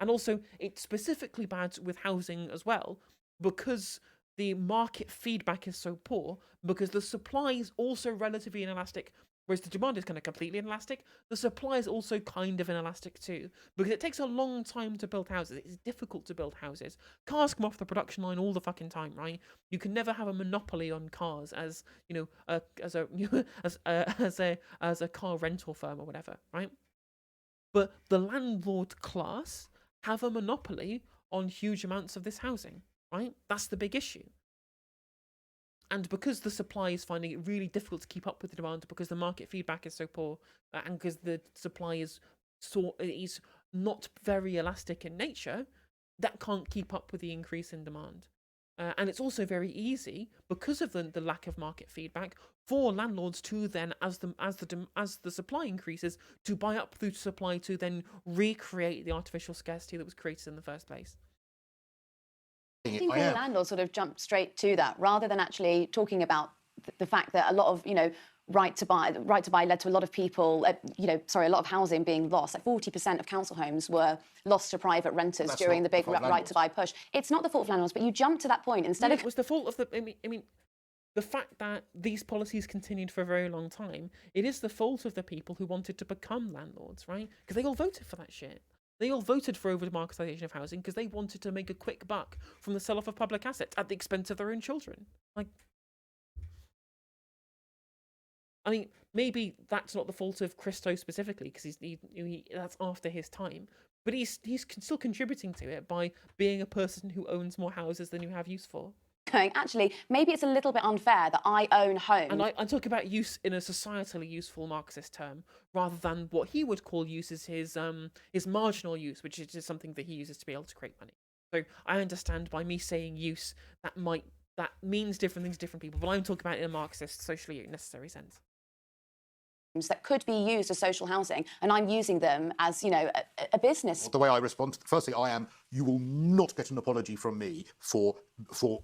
And also, it's specifically bad with housing as well, because the market feedback is so poor, because the supply is also relatively inelastic. Whereas the demand is kind of completely inelastic, the supply is also kind of inelastic too, because it takes a long time to build houses. It's difficult to build houses. Cars come off the production line all the fucking time, right? You can never have a monopoly on cars as as a car rental firm or whatever, right? But the landlord class have a monopoly on huge amounts of this housing, right? That's the big issue. And because the supply is finding it really difficult to keep up with the demand, because the market feedback is so poor, and because the supply is not very elastic in nature, that can't keep up with the increase in demand. And it's also very easy, because of the lack of market feedback, for landlords to then, as the supply increases, to buy up the supply to then recreate the artificial scarcity that was created in the first place. I think all landlords sort of jump straight to that, rather than actually talking about the fact that a lot of, right to buy led to a lot of people, a lot of housing being lost. Like 40% of council homes were lost to private renters during the big right to buy push. It's not the fault of landlords, but you jump to that point instead of... It was the fault of the fact that these policies continued for a very long time. It is the fault of the people who wanted to become landlords, right? Because they all voted for that shit. They all voted for over-marketisation of housing because they wanted to make a quick buck from the sell-off of public assets at the expense of their own children. Maybe that's not the fault of Cristo specifically, because that's after his time. But he's still contributing to it by being a person who owns more houses than you have use for. Actually, maybe it's a little bit unfair that I own homes. And I'm talking about use in a societally useful Marxist term, rather than what he would call use as his marginal use, which is just something that he uses to be able to create money. So I understand by me saying use, that means different things to different people, but I'm talking about it in a Marxist, socially necessary sense. That could be used as social housing, and I'm using them as, a business. The way I respond, firstly, you will not get an apology from me for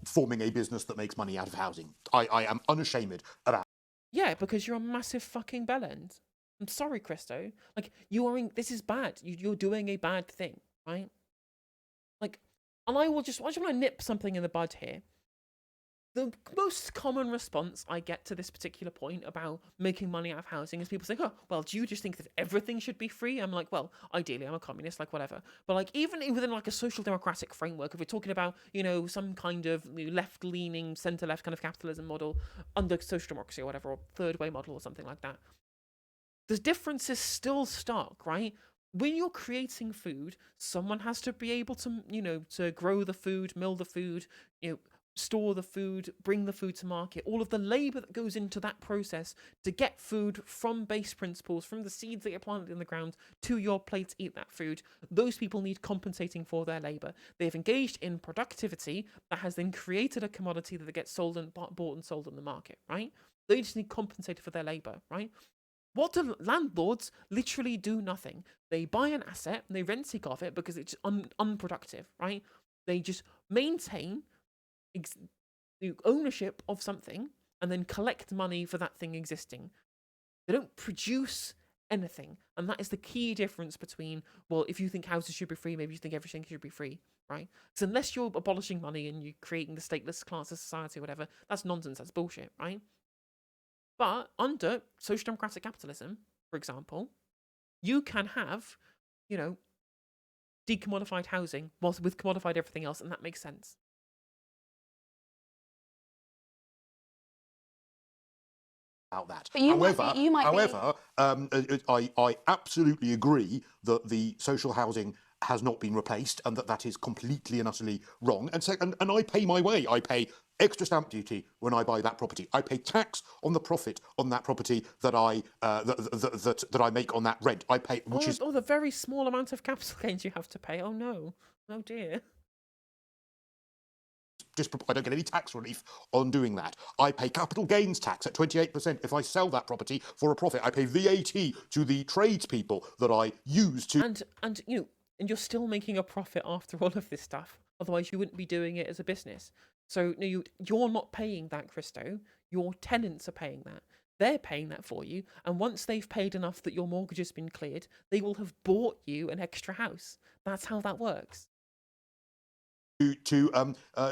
forming a business that makes money out of housing. I am unashamed about. Yeah, because you're a massive fucking bellend. I'm sorry, Cristo. This is bad. You're doing a bad thing, right? And I just want to nip something in the bud here. The most common response I get to this particular point about making money out of housing is people saying, oh, well, do you just think that everything should be free? I'm like, well, ideally, I'm a communist, whatever. But even within a social democratic framework, if we're talking about, some kind of left-leaning, centre-left kind of capitalism model under social democracy or whatever, or third way model or something like that, the difference is still stark, right? When you're creating food, someone has to be able to, to grow the food, mill the food, store the food, bring the food to market, all of the labour that goes into that process to get food from base principles, from the seeds that are planted in the ground to your plate to eat that food. Those people need compensating for their labour. They've engaged in productivity that has then created a commodity that gets sold and bought and sold in the market, right? They just need compensated for their labour, right? What do landlords literally do? Nothing. They buy an asset and they rent seek off it because it's unproductive, right? They just maintain the ownership of something and then collect money for that thing existing. They don't produce anything, and that is the key difference between, well, if you think houses should be free, maybe you think everything should be free, right? So unless you're abolishing money and you're creating the stateless class of society or whatever, that's nonsense, that's bullshit, right? But under social democratic capitalism, for example, you can have, decommodified housing whilst with commodified everything else, and that makes sense. about that. But you might I absolutely agree that the social housing has not been replaced and that is completely and utterly wrong. And I pay my way. I pay extra stamp duty when I buy that property. I pay tax on the profit on that property that I make on that rent. I pay, which is the very small amount of capital gains you have to pay. Oh no, oh dear. I don't get any tax relief on doing that. I pay capital gains tax at 28% if I sell that property for a profit. I pay VAT to the tradespeople that I use to. And you're still making a profit after all of this stuff. Otherwise, you wouldn't be doing it as a business. So no, you're not paying that, Cristo. Your tenants are paying that. They're paying that for you. And once they've paid enough that your mortgage has been cleared, they will have bought you an extra house. That's how that works. To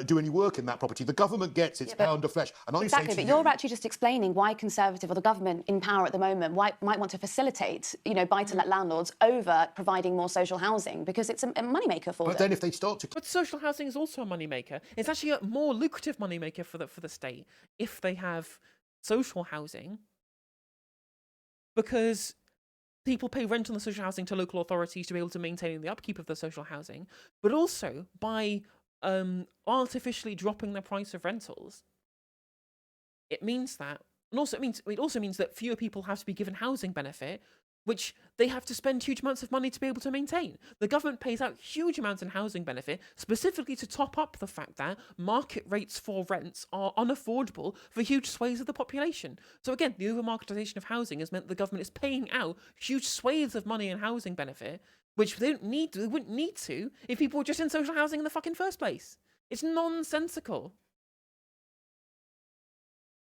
do any work in that property. The government gets its pound of flesh. And exactly, but you're actually just explaining why Conservative or the government in power at the moment might want to facilitate, buy-to-let landlords over providing more social housing because it's a moneymaker for them. But then if they start to... But social housing is also a moneymaker. It's actually a more lucrative moneymaker for the state if they have social housing, because people pay rent on the social housing to local authorities to be able to maintain the upkeep of the social housing, but also by artificially dropping the price of rentals, it means that, and also it also means that fewer people have to be given housing benefit, which they have to spend huge amounts of money to be able to maintain. The government pays out huge amounts in housing benefit specifically to top up the fact that market rates for rents are unaffordable for huge swathes of the population. So again, the over-marketisation of housing has meant the government is paying out huge swathes of money in housing benefit, which they wouldn't need to if people were just in social housing in the fucking first place. It's nonsensical.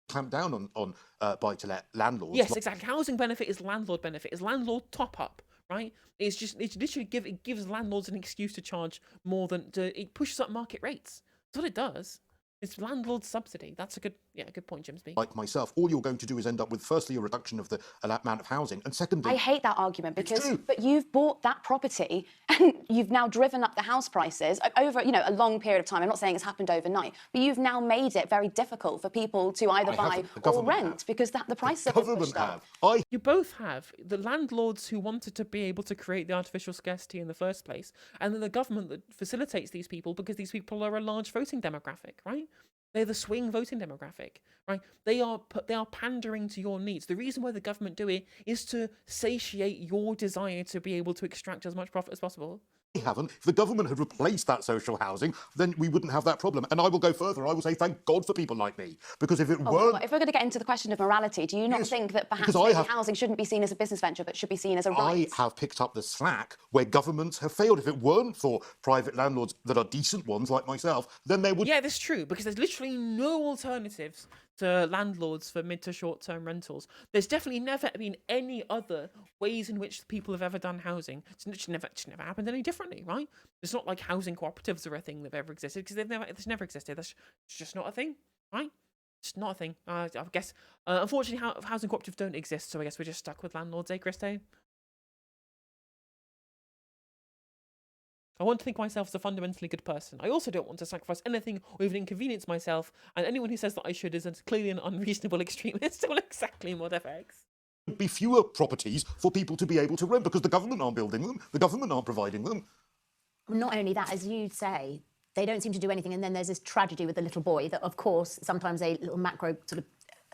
Clamp down on buy-to-let landlords. Yes, exactly. Housing benefit is landlord benefit. It's landlord top-up, right? It's literally it gives landlords an excuse to charge more it pushes up market rates. That's what it does. It's landlord subsidy. That's a good point, Jimsby. Like myself, all you're going to do is end up with, firstly, a reduction of the amount of housing, and secondly... I hate that argument but you've bought that property and you've now driven up the house prices over, a long period of time. I'm not saying it's happened overnight, but you've now made it very difficult for people to either buy or rent because the prices have been pushed up. You both have. The landlords who wanted to be able to create the artificial scarcity in the first place, and then the government that facilitates these people because these people are a large voting demographic, right? They're the swing voting demographic, right? They are pandering to your needs. The reason why the government do it is to satiate your desire to be able to extract as much profit as possible. They haven't. If the government had replaced that social housing, then we wouldn't have that problem. And I will go further. I will say thank God for people like me. Because if it weren't... If we're going to get into the question of morality, do you not think that perhaps housing shouldn't be seen as a business venture but should be seen as a right? I have picked up the slack where governments have failed. If it weren't for private landlords that are decent ones like myself, then they would... Yeah, that's true, because there's literally no alternatives to landlords for mid to short-term rentals. There's definitely never been any other ways in which people have ever done housing. It's never happened any differently, right? It's not like housing cooperatives are a thing that have ever existed, because it's never existed. It's just not a thing, right? It's not a thing. I guess, unfortunately, housing cooperatives don't exist, so I guess we're just stuck with landlords, eh, Cristo? I want to think of myself as a fundamentally good person. I also don't want to sacrifice anything or even inconvenience myself, and anyone who says that I should is clearly an unreasonable extremist. Well, exactly mod FX. There'd be fewer properties for people to be able to rent because the government aren't building them, the government aren't providing them. Not only that, as you say, they don't seem to do anything, and then there's this tragedy with the little boy that, of course, sometimes a little macro sort of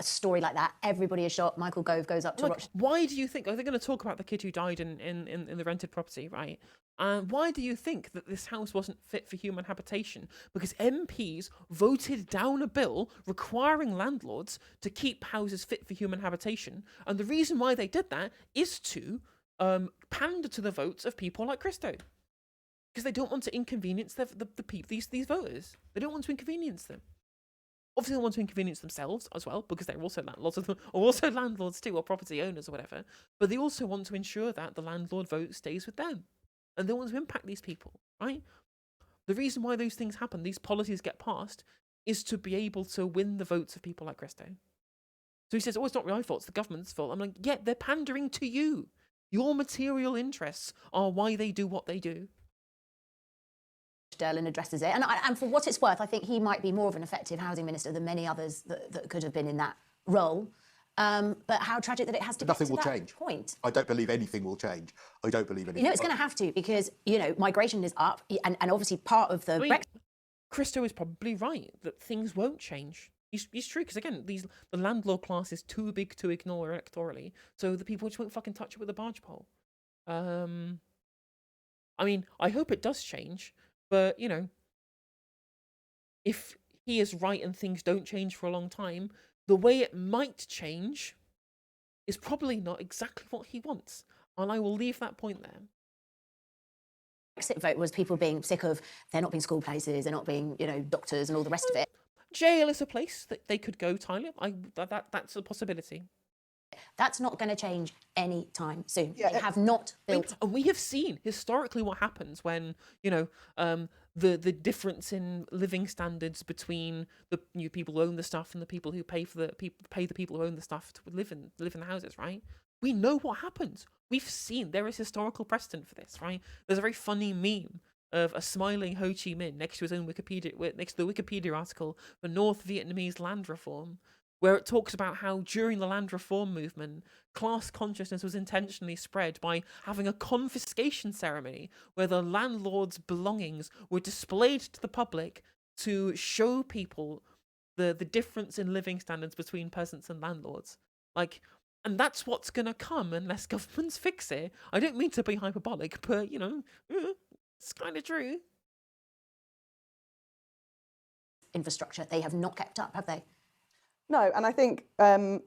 a story like that, everybody is shot. Michael Gove goes up to watch. Why do you think? They're going to talk about the kid who died in the rented property, right? Why do you think that this house wasn't fit for human habitation? Because MPs voted down a bill requiring landlords to keep houses fit for human habitation, and the reason why they did that is to pander to the votes of people like Cristo, because they don't want to inconvenience these voters. They don't want to inconvenience them. Obviously, they want to inconvenience themselves as well, because they're also landlords, are also landlords too, or property owners or whatever. But they also want to ensure that the landlord vote stays with them, and they want to impact these people, right? The reason why those things happen, these policies get passed, is to be able to win the votes of people like Cristo. So he says, "Oh, it's not my fault; it's the government's fault." I'm like, yeah, they're pandering to you. Your material interests are why they do what they do. And addresses it, and for what it's worth, I think he might be more of an effective housing minister than many others that could have been in that role. But how tragic that it has to Nothing get to will that change. point. I don't believe anything will change. I don't believe anything. You know, it's going to have to, because, you know, migration is up, and obviously part of the Brexit. Cristo is probably right that things won't change. He's true, because again, the landlord class is too big to ignore electorally, so the people just won't fucking touch it with a barge pole. I mean, I hope it does change, but, you know, if he is right and things don't change for a long time, the way it might change is probably not exactly what he wants. And I will leave that point there. Brexit vote was people being sick of there not being school places, there not being, you know, doctors and all the rest of it. Jail is a place that they could go, Tyler. That's a possibility. That's not going to change any-time soon. Yeah, they have not built... And we have seen historically what happens when, you know, the difference in living standards between the people who own the stuff and the people who pay the people who own the stuff to live in the houses, right? We know what happens. We've seen, there is historical precedent for this, right? There's a very funny meme of a smiling Ho Chi Minh next to his own Wikipedia, next to the Wikipedia article for North Vietnamese land reform, where it talks about how during the land reform movement, class consciousness was intentionally spread by having a confiscation ceremony where the landlord's belongings were displayed to the public to show people the difference in living standards between peasants and landlords. Like, and that's what's going to come unless governments fix it. I don't mean to be hyperbolic, but, you know, it's kind of true. Infrastructure, they have not kept up, have they? No, and I think an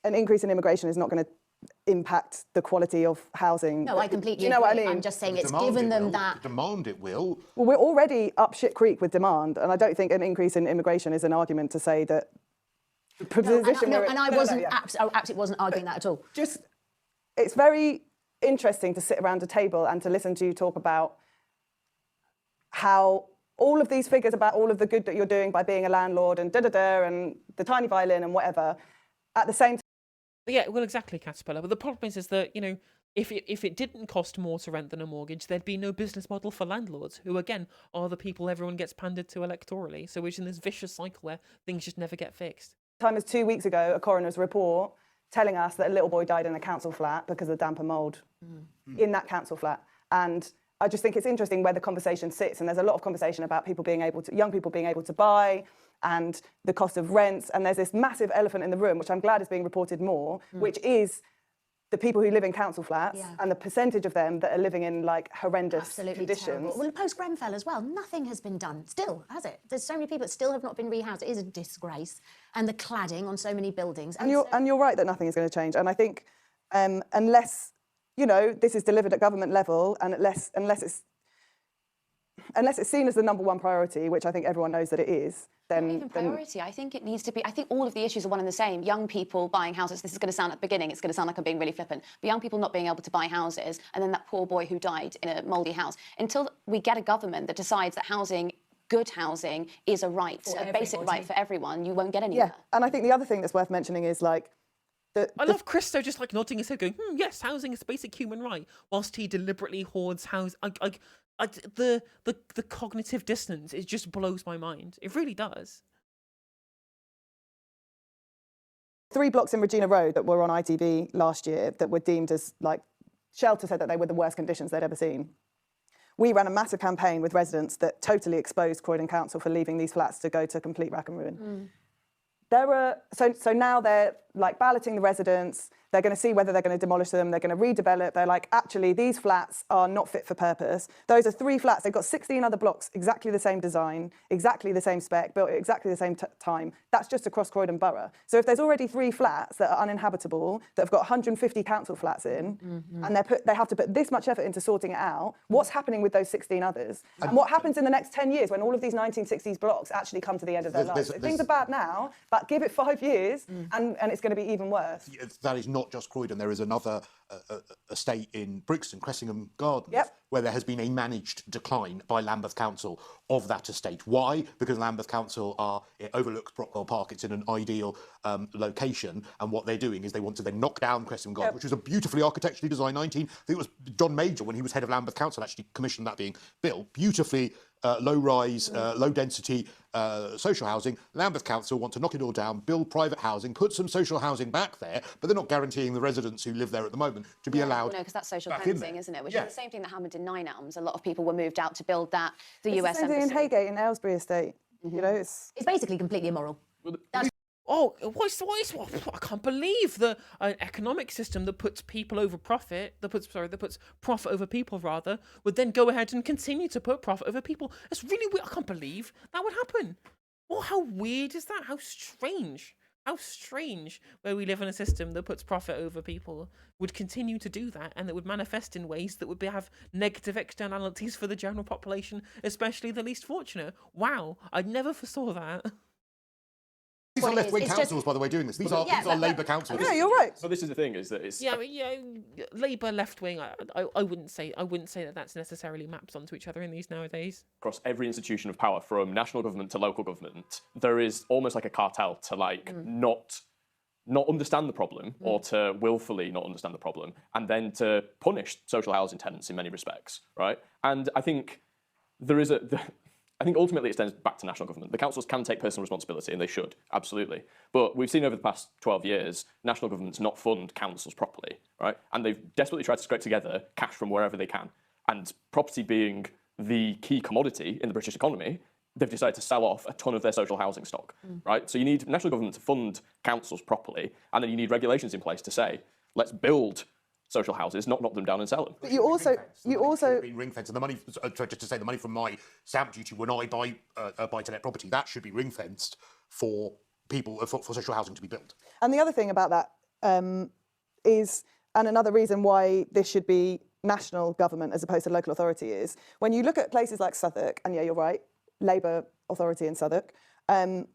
increase in immigration is not going to impact the quality of housing. No, I completely Do you know what I agree. mean? I'm just saying The it's demand given it them will. that... The demand it will. Well, we're already up shit creek with demand, and I don't think an increase in immigration is an argument to say that the position we're in... I absolutely wasn't arguing that at all. Just, it's very interesting to sit around a table and to listen to you talk about how all of these figures about all of the good that you're doing by being a landlord and da-da-da and the tiny violin and whatever, at the same time... Yeah, well, exactly, Caterpillar. But the problem is that, you know, if it didn't cost more to rent than a mortgage, there'd be no business model for landlords, who, again, are the people everyone gets pandered to electorally. So we're in this vicious cycle where things just never get fixed. Time was 2 weeks ago, a coroner's report telling us that a little boy died in a council flat because of damp and mould in that council flat. And I just think it's interesting where the conversation sits, and there's a lot of conversation about people being able to, young people being able to buy, and the cost of rents, and there's this massive elephant in the room, which I'm glad is being reported more, which is the people who live in council flats and the percentage of them that are living in like horrendous conditions. Terrible. Well, post-Grenfell as well, nothing has been done. Still, has it? There's so many people that still have not been rehoused. It is a disgrace. And the cladding on so many buildings. And you're right that nothing is going to change. And I think unless, you know, this is delivered at government level, and unless it's seen as the #1 priority, which I think everyone knows that it is, then... Not even priority. I think it needs to be... I think all of the issues are one and the same. Young people buying houses, this is going to sound at the beginning, it's going to sound like I'm being really flippant, but young people not being able to buy houses, and then that poor boy who died in a mouldy house. Until we get a government that decides that housing, good housing, is a right, a basic right for everyone, you won't get anywhere. Yeah, and I think the other thing that's worth mentioning is, like... I love Cristo just like nodding his head going, yes, housing is a basic human right, whilst he deliberately hoards house. The cognitive dissonance, it just blows my mind. It really does. 3 blocks in Regina Road that were on ITV last year that were deemed as, like, Shelter said that they were the worst conditions they'd ever seen. We ran a massive campaign with residents that totally exposed Croydon Council for leaving these flats to go to complete rack and ruin. So now they're like balloting the residents. They're going to see whether they're going to demolish them. They're going to redevelop. They're like, actually, these flats are not fit for purpose. Those are 3 flats. They've got 16 other blocks, exactly the same design, exactly the same spec, built at exactly the same time. That's just across Croydon Borough. So if there's already 3 flats that are uninhabitable, that have got 150 council flats in, and they have to put this much effort into sorting it out, what's happening with those 16 others? And what happens in the next 10 years when all of these 1960s blocks actually come to the end of their lives? Things are bad now, but give it 5 years, and it's going to be even worse. That is not just Croydon. There is another estate in Brixton, Cressingham Gardens, where there has been a managed decline by Lambeth Council of that estate. Why? Because Lambeth Council it overlooks Brockwell Park. It's in an ideal location, and what they're doing is they want to then knock down Cressingham Gardens, which was a beautifully architecturally designed I think it was John Major, when he was head of Lambeth Council, actually commissioned that being built. Beautifully low-rise, low-density social housing. Lambeth Council want to knock it all down, build private housing, put some social housing back there, but they're not guaranteeing the residents who live there at the moment to be allowed. No, because that's social back in cleansing, there. isn't it? Which Yeah. is the same thing that happened in Nine Elms. A lot of people were moved out to build that. The It's US the same thing in embassy. Haygate in Aylesbury Estate. You know, it's basically completely immoral. Oh, I can't believe the an economic system that puts people over profit, that puts profit over people rather, would then go ahead and continue to put profit over people. It's really weird. I can't believe that would happen. Oh, how weird is that? How strange. How strange where we live in a system that puts profit over people would continue to do that, and that would manifest in ways that would have negative externalities for the general population, especially the least fortunate. Wow, I never foresaw that. These are left-wing it's councils, just- by the way, doing this. These are Labour councils. yeah, you're right. So this is the thing, is that it's Yeah, I mean, yeah, Labour left wing. I wouldn't say that that's necessarily maps onto each other in these nowadays. across every institution of power, from national government to local government, there is almost like a cartel to not understand the problem, or to willfully not understand the problem, and then to punish social housing tenants in many respects, right? And I think there is I think ultimately it stems back to national government. The councils can take personal responsibility, and they should, absolutely. But we've seen over the past 12 years, national governments not fund councils properly, right? And they've desperately tried to scrape together cash from wherever they can. And property being the key commodity in the British economy, they've decided to sell off a ton of their social housing stock, right? So you need national government to fund councils properly, and then you need regulations in place to say, let's build social houses, not knock them down and sell them. But you also being ring-fenced, and the money, just to say, the money from my stamp duty when I buy a buy-to-let property, that should be ring-fenced for people, for social housing to be built. And the other thing about that is, and another reason why this should be national government as opposed to local authority, is when you look at places like Southwark, and yeah, you're right, Labour authority in Southwark, and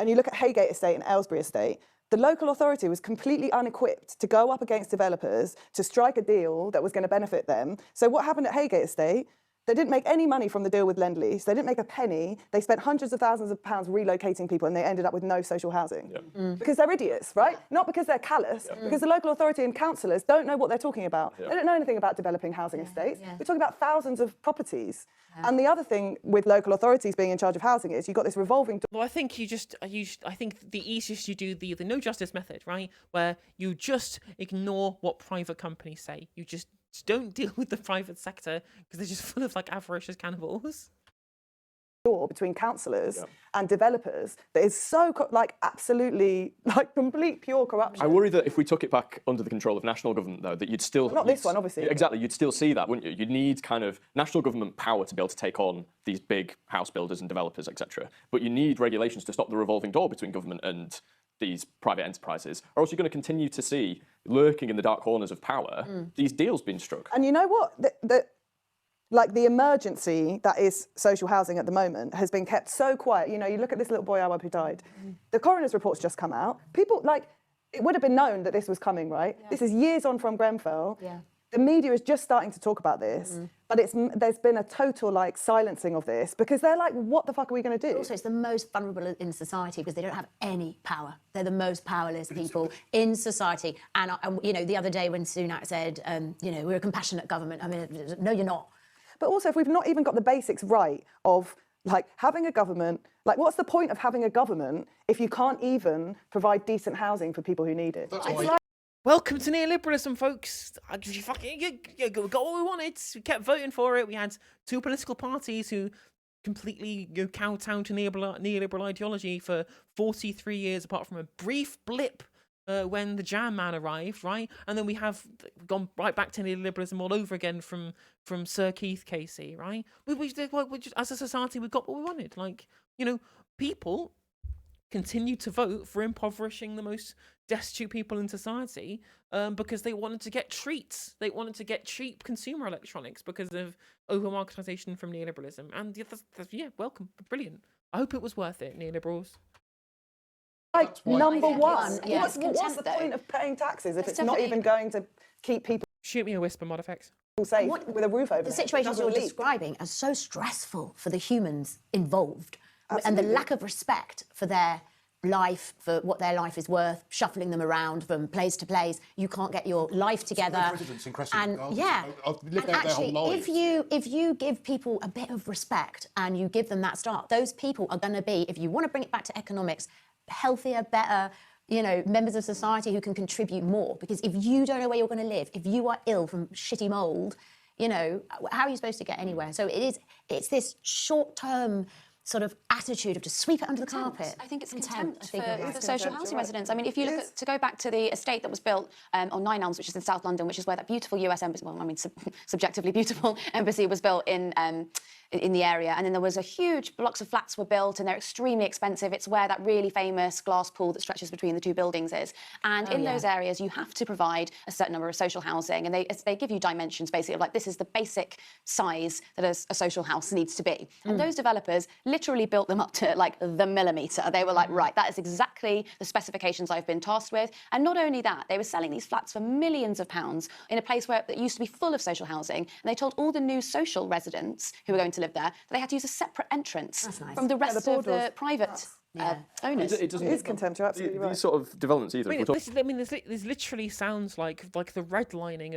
you look at Haygate Estate and Aylesbury Estate, the local authority was completely unequipped to go up against developers to strike a deal that was going to benefit them. So what happened at Haygate Estate? They didn't make any money from the deal with Lend-Lease. They didn't make a penny. They spent hundreds of thousands of pounds relocating people, and they ended up with no social housing. Because they're idiots, right? Not because they're callous, because the local authority and councillors don't know what they're talking about. They don't know anything about developing housing estates. We're talking about thousands of properties. And the other thing with local authorities being in charge of housing is you've got this revolving door. Well, I think I think the easiest you do the no justice method, right? Where you just ignore what private companies say. You just don't deal with the private sector because they're just full of like avaricious cannibals. Between councillors and developers that is so absolutely like complete pure corruption. I worry that if we took it back under the control of national government, though, that you'd still... Not this one, obviously. Exactly, you'd still see that, wouldn't you? You'd need kind of national government power to be able to take on these big house builders and developers, etc. But you need regulations to stop the revolving door between government and these private enterprises, or else you're going to continue to see, lurking in the dark corners of power, these deals being struck. And you know what? The emergency that is social housing at the moment has been kept so quiet. You know, you look at this little boy who died. The coroner's report's just come out. People, it would have been known that this was coming, right? Yeah. This is years on from Grenfell. Yeah. The media is just starting to talk about this, but there's been a total silencing of this because they're like, what the fuck are we going to do? Also, it's the most vulnerable in society because they don't have any power. They're the most powerless people in society. And you know, the other day when Sunak said, you know, we're a compassionate government. I mean, no, you're not. But also, if we've not even got the basics right of having a government, what's the point of having a government if you can't even provide decent housing for people who need it? Welcome to neoliberalism, folks. You got what we wanted. We kept voting for it. We had two political parties who completely kowtown to neoliberal ideology for 43 years, apart from a brief blip when the Jam Man arrived, right? And then we have gone right back to neoliberalism all over again from Sir Keith Casey, right? We just, as a society, we got what we wanted. People continue to vote for impoverishing the most destitute people in society because they wanted to get treats. They wanted to get cheap consumer electronics because of over-marketization from neoliberalism. And welcome. Brilliant. I hope it was worth it, neoliberals. Number one. Yeah. What's the point of paying taxes if it's not even going to keep people Shoot me a whisper, mod effects. safe with a roof over The their head? situations you're Doesn't leak. describing are so stressful for the humans involved, and the lack of respect for their life for what their life is worth, shuffling them around from place to place. You can't get your life together. Residents in Crescent And Gardens. yeah, I've lived and out their whole actually, lives. if you give people a bit of respect and you give them that start, those people are going to be, if you want to bring it back to economics, healthier, better, you know, members of society who can contribute more. Because if you don't know where you're going to live, if you are ill from shitty mold, you know, how are you supposed to get anywhere? So it's this short-term sort of attitude of just sweep it under the carpet. I think it's Contempt, contempt I think you're for right. the social housing residents. I mean, if you look at, to go back to the estate that was built on Nine Elms, which is in South London, which is where that beautiful US embassy, well, I mean, subjectively beautiful embassy was built in the area. And then there was a huge blocks of flats were built and they're extremely expensive. It's where that really famous glass pool that stretches between the two buildings is. And in those areas, you have to provide a certain number of social housing. And they give you dimensions, basically, of like, this is the basic size that a social house needs to be. And those developers literally built them up to like the millimetre. They were like, right, that is exactly the specifications I've been tasked with. And not only that, they were selling these flats for millions of pounds in a place where it used to be full of social housing. And they told all the new social residents who were going to live there that they had to use a separate entrance from the rest of the private owners. It doesn't. It is contempt, you're absolutely right. These sort of developments either. I mean, we're talking- I mean, this literally sounds like the redlining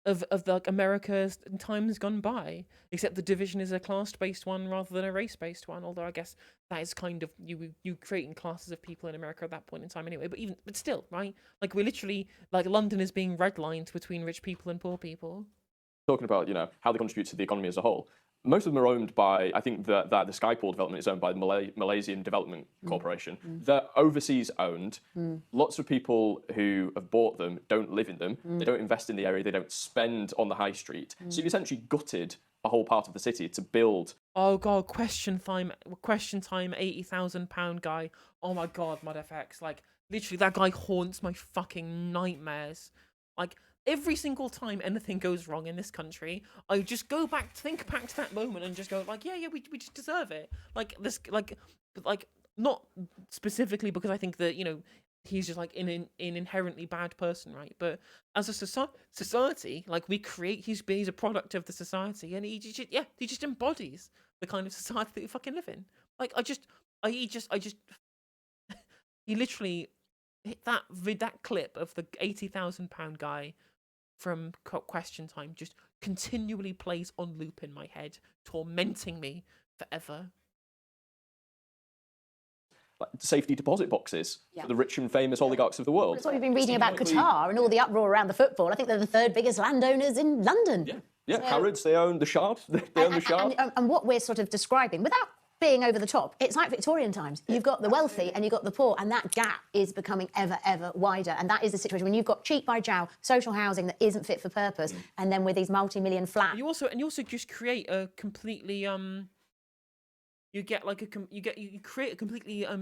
of like America's times gone by, except the division is a class-based one rather than a race-based one. Although I guess that is kind of you creating classes of people in America at that point in time anyway. But still, right? Like we're literally like London is being redlined between rich people and poor people. talking about, you know, how they contribute to the economy as a whole. Most of them are owned by, I think that the Skypool development is owned by the Malaysian Development Corporation. They're overseas owned. Lots of people who have bought them don't live in them. They don't invest in the area. They don't spend on the high street. So you've essentially gutted a whole part of the city to build. Oh god, question time, £80,000 guy. Oh my god, MudFX. Like literally, that guy haunts my fucking nightmares. Like. Every single time anything goes wrong in this country, I just think back to that moment and just go like, yeah, we just deserve it. Like this, like not specifically because I think that, you know, he's just like an inherently bad person, right? But as a society, like he's a product of the society, and he just embodies the kind of society that we fucking live in. Like he literally hit that clip of the £80,000 guy from Question Time just continually plays on loop in my head, tormenting me forever. Like safety deposit boxes for the rich and famous oligarchs of the world. That's what we've been reading about Qatar and all the uproar around the football. I think they're the third biggest landowners in London. Yeah, Harrods, they own the Shard. They own the Shard. And what we're sort of describing, without being over the top, it's like Victorian times. You've got the wealthy and you've got the poor, and that gap is becoming ever wider. And that is the situation when you've got cheap by jowl social housing that isn't fit for purpose, and then with these multi-million flats. You also just create a completely you create a completely a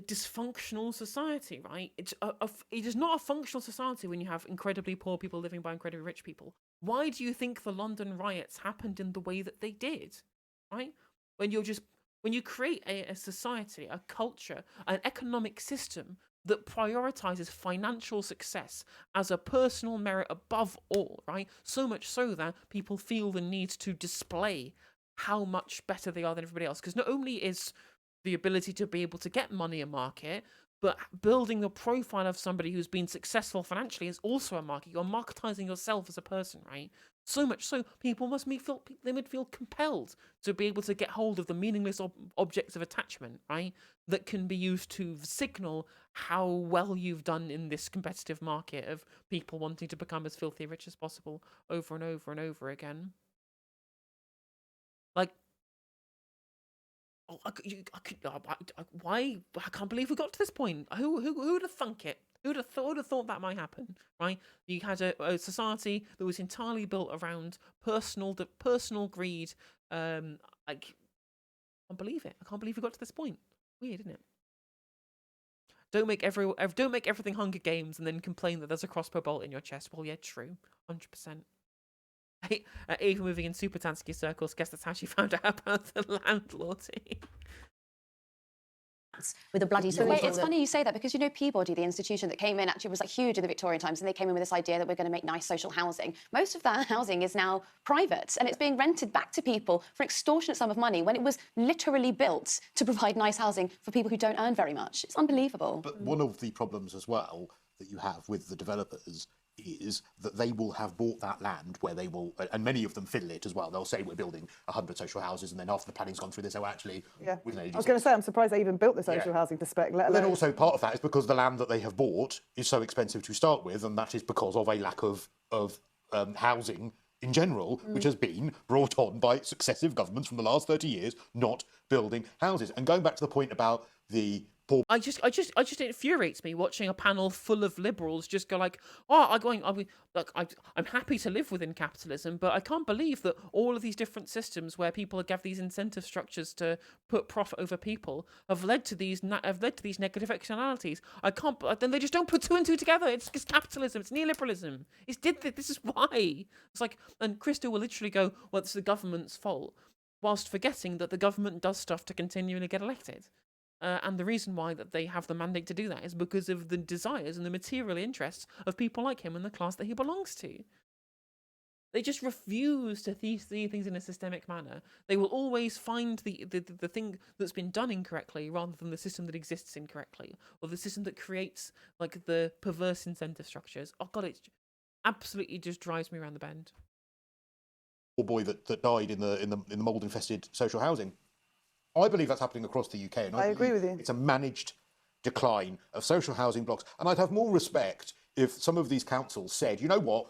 dysfunctional society, right? It is not a functional society when you have incredibly poor people living by incredibly rich people. Why do you think the London riots happened in the way that they did, right? When you create a society, a culture, an economic system that prioritizes financial success as a personal merit above all, right? So much so that people feel the need to display how much better they are than everybody else. Because not only is the ability to be able to get money a market, but building the profile of somebody who's been successful financially is also a market. You're marketizing yourself as a person, right? So much so, people would feel compelled to be able to get hold of the meaningless objects of attachment, right? That can be used to signal how well you've done in this competitive market of people wanting to become as filthy rich as possible over and over and over again. Like, why? I can't believe we got to this point. Who would have thunk it? Who would have thought that might happen? Right? You had a society that was entirely built around personal greed. I can't believe it. I can't believe we got to this point. Weird, isn't it? Don't make everything Hunger Games and then complain that there's a crossbow bolt in your chest. Well, yeah, true, 100%. Even moving in Super Tansky circles, guess that's how she found out about the landlord. with a bloody Wait, swimming pool. it's funny you say that because Peabody, the institution that came in, actually was like huge in the Victorian times, and they came in with this idea that we're going to make nice social housing. Most of that housing is now private, and it's being rented back to people for an extortionate sum of money when it was literally built to provide nice housing for people who don't earn very much. It's unbelievable. But one of the problems as well that you have with the developers is that they will have bought that land where they will, and many of them fiddle it as well. They'll say we're building 100 social houses, and then after the planning's gone through, they say, well, actually, Yeah. we can only do I was going to say, I'm surprised they even built the social Yeah. housing to spec, let But then alone... also part of that is because the land that they have bought is so expensive to start with, and that is because of a lack of housing in general, which has been brought on by successive governments from the last 30 years not building houses. And going back to the point about the poor... I just it infuriates me watching a panel full of liberals just go like, oh, I'm happy to live within capitalism, but I can't believe that all of these different systems where people have these incentive structures to put profit over people have led to these negative externalities. I can't. Then they just don't put two and two together. It's capitalism. It's neoliberalism. This is why. It's like, and Cristo will literally go, well, it's the government's fault, whilst forgetting that the government does stuff to continually get elected. And the reason why that they have the mandate to do that is because of the desires and the material interests of people like him and the class that he belongs to. They just refuse to see things in a systemic manner. They will always find the thing that's been done incorrectly rather than the system that exists incorrectly, or the system that creates like the perverse incentive structures. Oh God, it absolutely just drives me around the bend. poor boy that died in the mould infested social housing. I believe that's happening across the UK, and I agree with you. It's a managed decline of social housing blocks, and I'd have more respect if some of these councils said, you know what,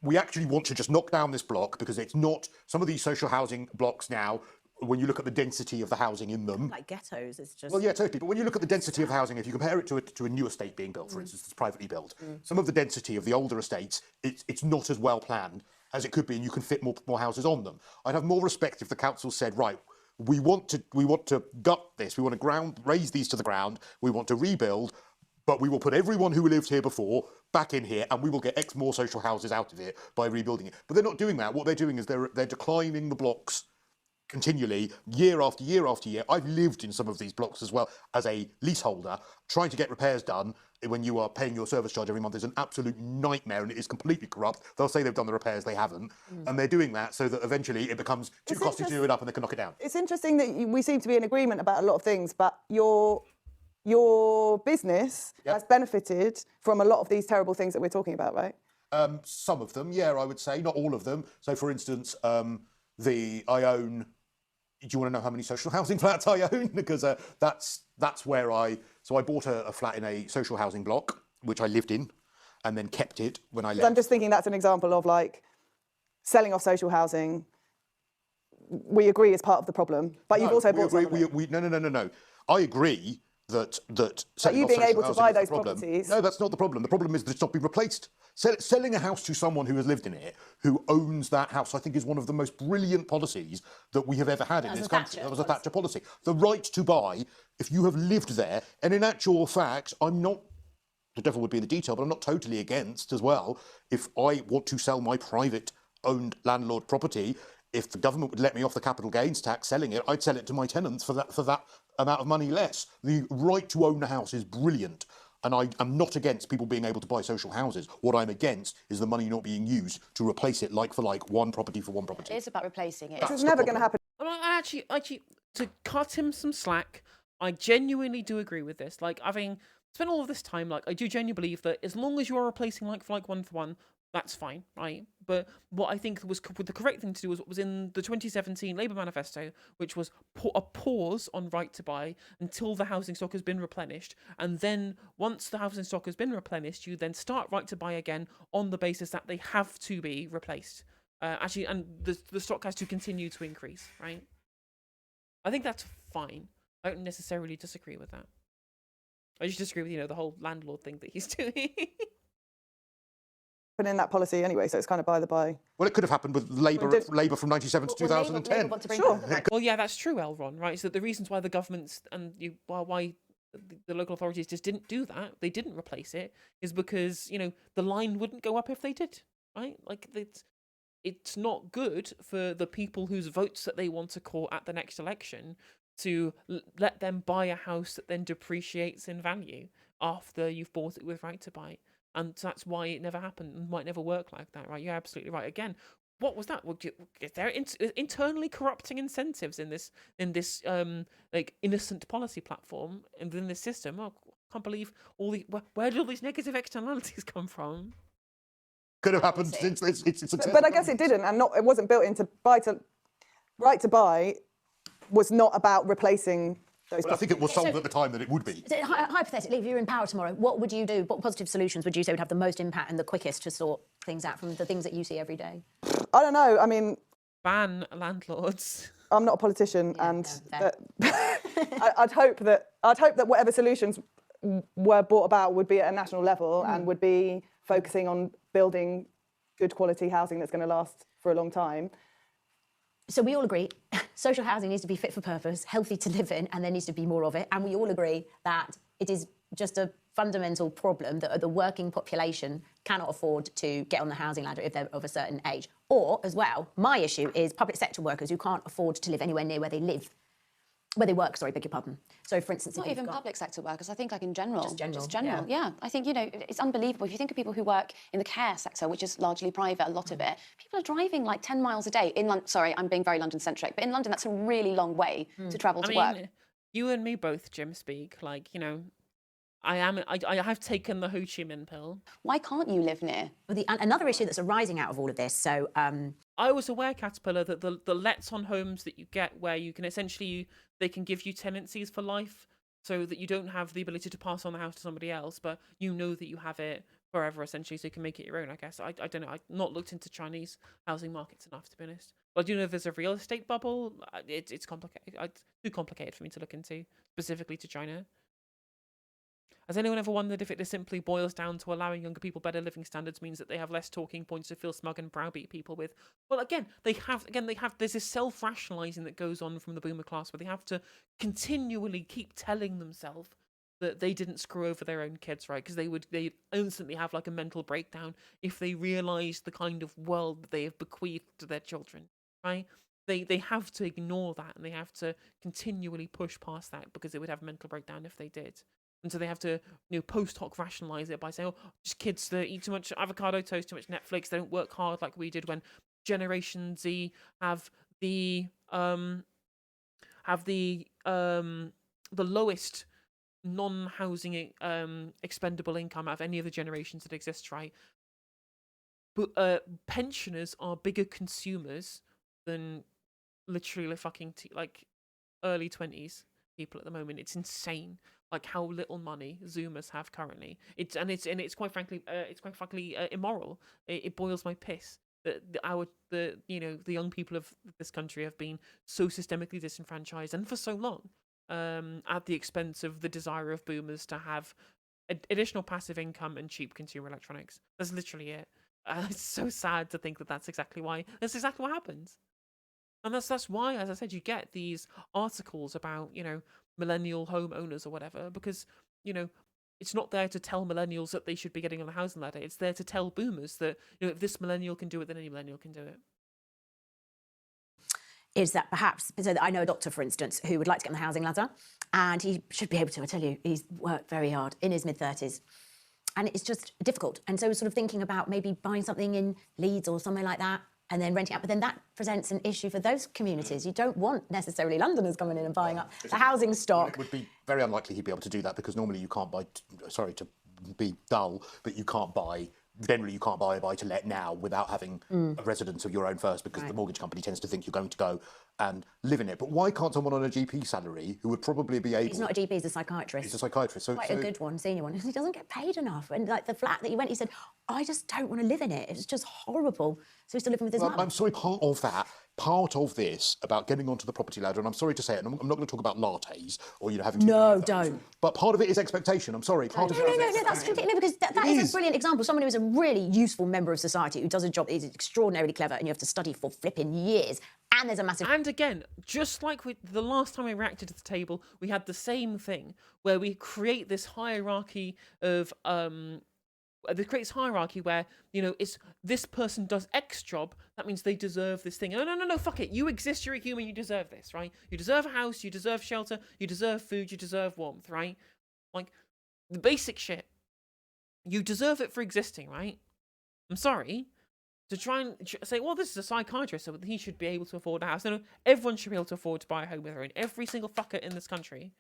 we actually want to just knock down this block because it's not some of these social housing blocks now. When you look at the density of the housing in them, Like ghettos, it's just... well, yeah, totally. But when you look at the density of housing, if you compare it to a new estate being built, for instance, that's privately built, some of the density of the older estates, it's not as well planned as it could be, and you can fit more houses on them. I'd have more respect if the council said, right, we want to gut this, we want to raise these to the ground, we want to rebuild, but we will put everyone who lived here before back in here, and we will get X more social houses out of it by rebuilding it. But they're not doing that. What they're doing is they're declining the blocks continually, year after year after year. I've lived in some of these blocks as well as a leaseholder, trying to get repairs done when you are paying your service charge every month is an absolute nightmare, and it is completely corrupt. They'll say they've done the repairs, they haven't, and they're doing that so that eventually it becomes too costly to do it up and they can knock it down. It's interesting that we seem to be in agreement about a lot of things, but your business has benefited from a lot of these terrible things that we're talking about, right? Some of them, yeah, I would say, not all of them. So, for instance, I own. Do you want to know how many social housing flats I own? Because that's where I bought a flat in a social housing block, which I lived in, and then kept it when I left. I'm just thinking that's an example of like selling off social housing. We agree is part of the problem, but you've also bought some of it. No. I agree that selling you off being social able to housing buy is the those problem. properties- No, that's not the problem. The problem is that it's not been replaced. Selling a house to someone who has lived in it, who owns that house, I think is one of the most brilliant policies that we have ever had in this country. That was a Thatcher policy. The right to buy, if you have lived there, and in actual fact, the devil would be in the detail, but I'm not totally against as well. If I want to sell my private owned landlord property, if the government would let me off the capital gains tax selling it, I'd sell it to my tenants for that amount of money less. The right to own a house is brilliant. And I am not against people being able to buy social houses. What I'm against is the money not being used to replace it like for like, one property for one property. It is about replacing it. Which was never going to happen. Well, I actually, to cut him some slack, I genuinely do agree with this. Like, having spent all of this time, like, I do genuinely believe that as long as you are replacing like for like, one for one, that's fine, right? But what I think was the correct thing to do was what was in the 2017 Labour manifesto, which was a pause on right to buy until the housing stock has been replenished. And then once the housing stock has been replenished, you then start right to buy again on the basis that they have to be replaced. And the stock has to continue to increase, right? I think that's fine. I don't necessarily disagree with that. I just disagree with, the whole landlord thing that he's doing. In that policy anyway, so it's kind of by the by. Well, it could have happened with Labour from 97 to 2010. Labour want to bring Sure. that back. Well, yeah, that's true, Elron, right? So the reasons why the governments and why the local authorities just didn't do that, they didn't replace it, is because, the line wouldn't go up if they did, right? Like, it's not good for the people whose votes that they want to call at the next election to let them buy a house that then depreciates in value after you've bought it with right to buy. And that's why it never happened and might never work like that, right? You're absolutely right. Again, what was that? Is there internally corrupting incentives in this like innocent policy platform and within this system? Oh, I can't believe where did all these negative externalities come from? Could have happened since it's But I guess it didn't, and it wasn't built into right to buy was not about replacing those. I think it was sold at the time that it would be. So, hypothetically, if you were in power tomorrow, what would you do? What positive solutions would you say would have the most impact and the quickest to sort things out from the things that you see every day? I don't know. I mean, Ban landlords. I'm not a politician, and I'd hope that whatever solutions were brought about would be at a national level and would be focusing on building good quality housing that's going to last for a long time. So we all agree social housing needs to be fit for purpose, healthy to live in, and there needs to be more of it. And we all agree that it is just a fundamental problem that the working population cannot afford to get on the housing ladder if they're of a certain age. Or, as well, my issue is public sector workers who can't afford to live anywhere near where they work, beg your pardon. So, for instance, Not even public sector workers, I think like in general. Just general, yeah. I think, it's unbelievable. If you think of people who work in the care sector, which is largely private, a lot of it, people are driving like 10 miles a day in London. Sorry, I'm being very London-centric, but in London, that's a really long way to travel to work. You and me both, Jim, speak. Like, I have taken the Ho Chi Minh pill. Why can't you live near? Well, another issue that's arising out of all of this, so... I was aware, Caterpillar, that the lets on homes that you get where you can essentially, they can give you tenancies for life so that you don't have the ability to pass on the house to somebody else, but you know that you have it forever, essentially, so you can make it your own, I guess. I don't know. I've not looked into Chinese housing markets enough, to be honest. But I do know there's a real estate bubble. It's complicated. It's too complicated for me to look into, specifically to China. Has anyone ever wondered if it just simply boils down to allowing younger people better living standards means that they have less talking points to feel smug and browbeat people with? Well, there's this self-rationalising that goes on from the boomer class where they have to continually keep telling themselves that they didn't screw over their own kids, right? Because they'd instantly have like a mental breakdown if they realised the kind of world that they have bequeathed to their children, right? They have to ignore that and they have to continually push past that because they would have a mental breakdown if they did. And so they have to, post hoc rationalise it by saying, oh, just kids that eat too much avocado toast, too much Netflix, they don't work hard like we did when Generation Z have the lowest non-housing expendable income out of any of the generations that exist, right? But pensioners are bigger consumers than literally fucking early 20s people at the moment. It's insane. Like how little money Zoomers have currently. It's quite frankly immoral. It boils my piss that the young people of this country have been so systemically disenfranchised and for so long, at the expense of the desire of boomers to have additional passive income and cheap consumer electronics. That's literally it. It's so sad to think that that's exactly why. That's exactly what happens. And that's why, as I said, you get these articles about, millennial homeowners or whatever, because, it's not there to tell millennials that they should be getting on the housing ladder. It's there to tell boomers that, if this millennial can do it, then any millennial can do it. Is that perhaps, so I know a doctor, for instance, who would like to get on the housing ladder, and he should be able to, I tell you, he's worked very hard in his mid-30s. And it's just difficult. And so we're sort of thinking about maybe buying something in Leeds or somewhere like that, and then renting out. But then that presents an issue for those communities. You don't want necessarily Londoners coming in and buying up the housing stock. It would be very unlikely he'd be able to do that because normally you can't buy, sorry to be dull, but you can't buy, generally you can't buy a buy-to-let now without having a residence of your own first because the mortgage company tends to think you're going to go and live in it. But why can't someone on a GP salary who would probably be able... He's not a GP, he's a psychiatrist. He's a psychiatrist. So, Quite a good one, senior one. He doesn't get paid enough. And like the flat that he went, he said, I just don't want to live in it. It's just horrible. So he's still living with his mum. I'm sorry, part of this about getting onto the property ladder, and I'm sorry to say it, and I'm not going to talk about lattes or having to... No, don't. But part of it is expectation. I'm sorry. No, that's completely... Because that is a brilliant example. Someone who is a really useful member of society who does a job that is extraordinarily clever and you have to study for flipping years. And there's a massive... And again, just like the last time I reacted to the table, we had the same thing where we create this hierarchy of It creates hierarchy where, you know, it's this person does X job, that means they deserve this thing. No, fuck it. You exist, you're a human, you deserve this, right? You deserve a house, you deserve shelter, you deserve food, you deserve warmth, right? Like, the basic shit. You deserve it for existing, right? I'm sorry. To try and say, well, this is a psychiatrist, so he should be able to afford a house. No, everyone should be able to afford to buy a home with their own. Every single fucker in this country.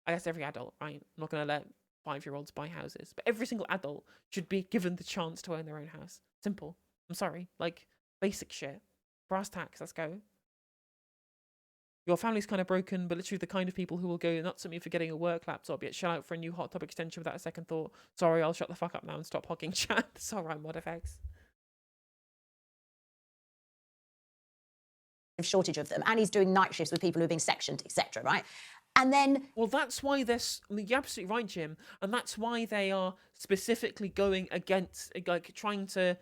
I guess every adult, right? I'm not going to let 5-year-olds buy houses. But every single adult should be given the chance to own their own house. Simple. I'm sorry. Like, basic shit. Brass tacks, let's go. Your family's kind of broken, but literally the kind of people who will go nuts at me for getting a work laptop, yet shell out for a new hot tub extension without a second thought. Sorry, I'll shut the fuck up now and stop hogging chat. It's alright, mod effects. Shortage of them, and he's doing night shifts with people who are being sectioned, etc. Right? And then, well, that's why you're absolutely right, Jim, and that's why they are specifically going against, like, trying to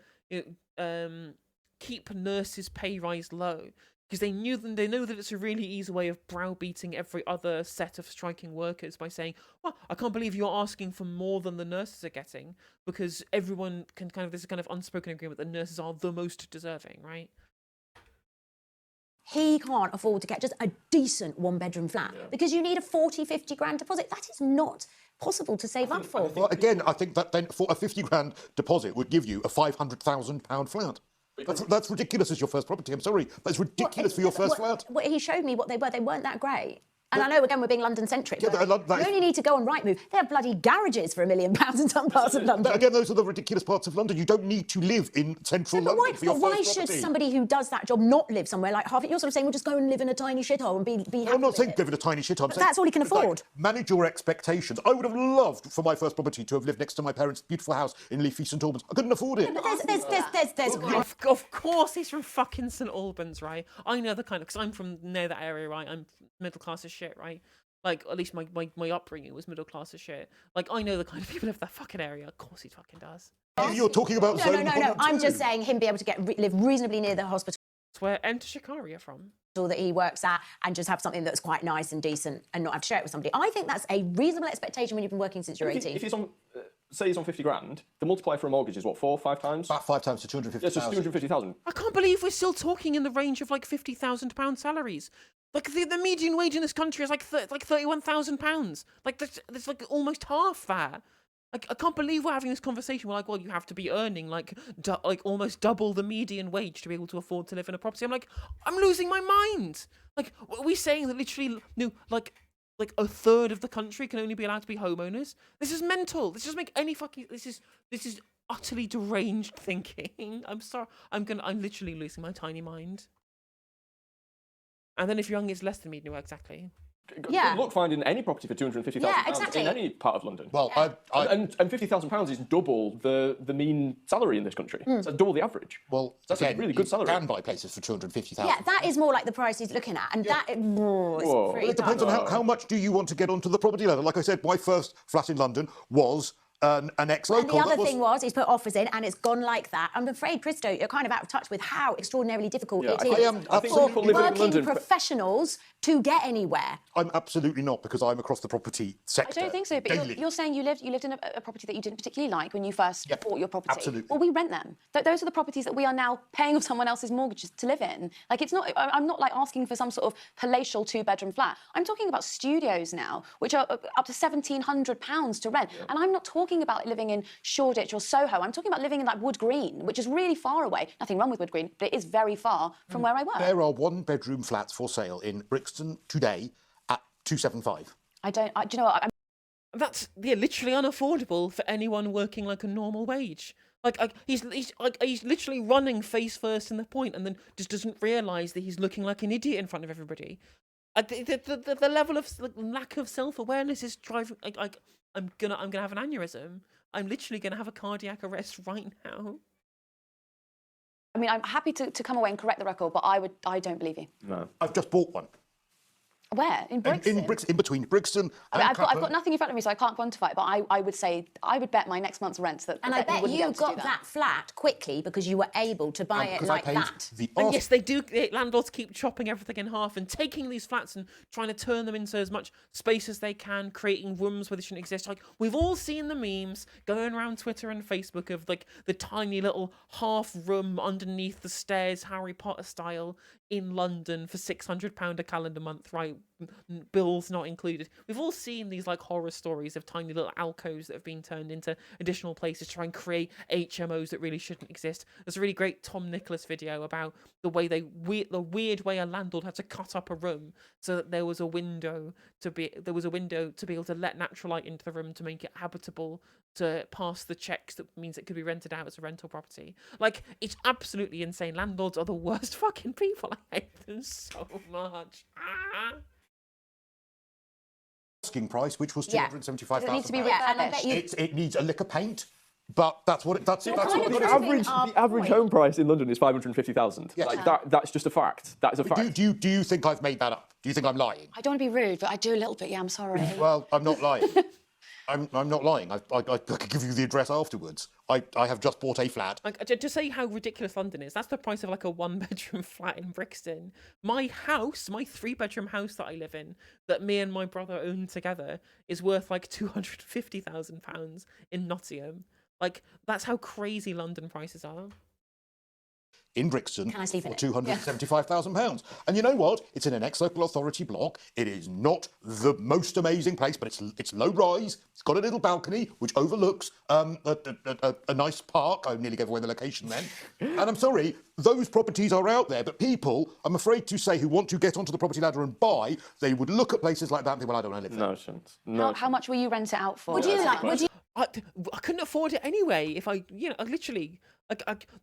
keep nurses' pay rise low. Because they know that it's a really easy way of browbeating every other set of striking workers by saying, well, I can't believe you're asking for more than the nurses are getting, because everyone can there's a kind of unspoken agreement that nurses are the most deserving, right? he can't afford to get just a decent one-bedroom flat because you need a 40, 50 grand deposit. That is not possible to save up for. Well, again, I think that then for a 50 grand deposit would give you a £500,000 flat. That's ridiculous as your first property. I'm sorry. That's ridiculous for your first flat. He showed me what they were. They weren't that great. And I know, again, we're being London-centric, Yeah, but you only need to go on Rightmove. They have bloody garages for £1 million in some parts of London. Again, those are the ridiculous parts of London. You don't need to live in central London for your why first should property. somebody who does that job not live somewhere like Harvard? You're sort of saying, well, just go and live in a tiny shithole and be happy. I'm not with saying it. live in a tiny shithole. But that's all he can afford. Manage your expectations. I would have loved for my first property to have lived next to my parents' beautiful house in Leafy St Albans. I couldn't afford it. But there's Of course he's from fucking St Albans, right? I know the kind of, because I'm from near that area, right? I'm middle class as shit, right? Like, at least my upbringing was middle class as shit. Like, I know the kind of people of that fucking area. Of course he fucking does. You're talking about zoning No. I'm just too. saying him be able to live reasonably near the hospital That's where Enter Shikari are from. that he works at and just have something that's quite nice and decent and not have to share it with somebody. I think that's a reasonable expectation when you've been working since you're 18. If he's on, say he's on 50 grand, the multiplier for a mortgage is what, 4 or 5 times? About 5 times to Yeah, so 250,000. it's 250,000. I can't believe we're still talking in the range of like £50,000 salaries. Like the median wage in this country is like £31,000. Like that's like almost half that. Like I can't believe we're having this conversation. We're like, well, you have to be earning like almost double the median wage to be able to afford to live in a property. I'm like, I'm losing my mind. Like, are we saying that literally like a third of the country can only be allowed to be homeowners? This is mental. This doesn't make any fucking. This is utterly deranged thinking. I'm sorry. I'm literally losing my tiny mind. And then if you're young, it's less than median. Exactly. Yeah. Good luck finding any property for £250,000 Yeah, exactly. in any part of London. Well, and £50,000 is double the mean salary in this country. So double the average. well, That's again, a really good you salary. can buy places for 250,000. Yeah, that is more like the price he's looking at, and that is pretty It depends on how much do you want to get onto the property ladder. Like I said, my first flat in London was an ex-local. And the other thing was, he's put offers in, and it's gone like that. I'm afraid, Cristo, you're kind of out of touch with how extraordinarily difficult it is I think for people living in working London- professionals to get anywhere. I'm absolutely not, because I'm across the property sector. I don't think so, but daily. you're saying you lived in a property that you didn't particularly like when you first bought your property. Absolutely. Well, we rent them. Those are the properties that we are now paying off someone else's mortgages to live in. Like, it's not. I'm not like asking for some sort of palatial 2-bedroom flat. I'm talking about studios now, which are up to £1,700 to rent. And I'm not talking about living in Shoreditch or Soho. I'm talking about living in like Wood Green, which is really far away. Nothing wrong with Wood Green, but it is very far from where I work. There are 1-bedroom flats for sale in Brixton today at 275. Do you know what? That's literally unaffordable for anyone working like a normal wage. He's literally running face first in the point, and then just doesn't realise that he's looking like an idiot in front of everybody. The level of lack of self-awareness is driving. I'm gonna have an aneurysm. I'm literally gonna have a cardiac arrest right now. I mean, I'm happy to come away and correct the record, but I don't believe you. No. I've just bought one. Where? In Brixton? In between Brixton I and mean, I've Clapham. got nothing in front of me, so I can't quantify it, but I would say, I would bet my next month's rent that And I bet wouldn't be you able to do got that flat quickly because you were able to buy it Because I like paid that. the And yes, they do. Landlords keep chopping everything in half and taking these flats and trying to turn them into as much space as they can, creating rooms where they shouldn't exist. Like, we've all seen the memes going around Twitter and Facebook of like the tiny little half room underneath the stairs, Harry Potter style, in London for £600 a calendar month, right? Bills not included. We've all seen these like horror stories of tiny little alcoves that have been turned into additional places to try and create HMOs that really shouldn't exist. There's a really great Tom Nicholas video about the way the weird way a landlord had to cut up a room so that there was a window to be able to let natural light into the room to make it habitable, to pass the checks that means it could be rented out as a rental property. Like, it's absolutely insane. Landlords are the worst fucking people. I hate them so much. asking price, which was Yeah. £275,000. It needs to be Yeah, and I bet refurbished. you. It needs a lick of paint, but that's what it. That's You're what kind it of is. proving our The average point. home price in London is 550,000. Yes. Like that's just a fact. That is a fact. Do you think I've made that up? Do you think I'm lying? I don't want to be rude, but I do a little bit, yeah, I'm sorry. Well, I'm not lying. I'm not lying. I could give you the address afterwards. I have just bought a flat. Like, to say how ridiculous London is, that's the price of like a 1-bedroom flat in Brixton. My house, my 3-bedroom house that I live in, that me and my brother own together, is worth like £250,000 in Nottingham. Like, that's how crazy London prices are. In Brixton Can I sleep for in it? £275,000. And you know what? It's in an ex-local authority block. It is not the most amazing place, but it's low rise. It's got a little balcony which overlooks a nice park. I nearly gave away the location then. And I'm sorry, those properties are out there, but people, I'm afraid to say, who want to get onto the property ladder and buy, they would look at places like that and think, well, I don't want to live there. No chance. No. How much will you rent it out for? Would you like? Would you? I couldn't afford it anyway. If I literally,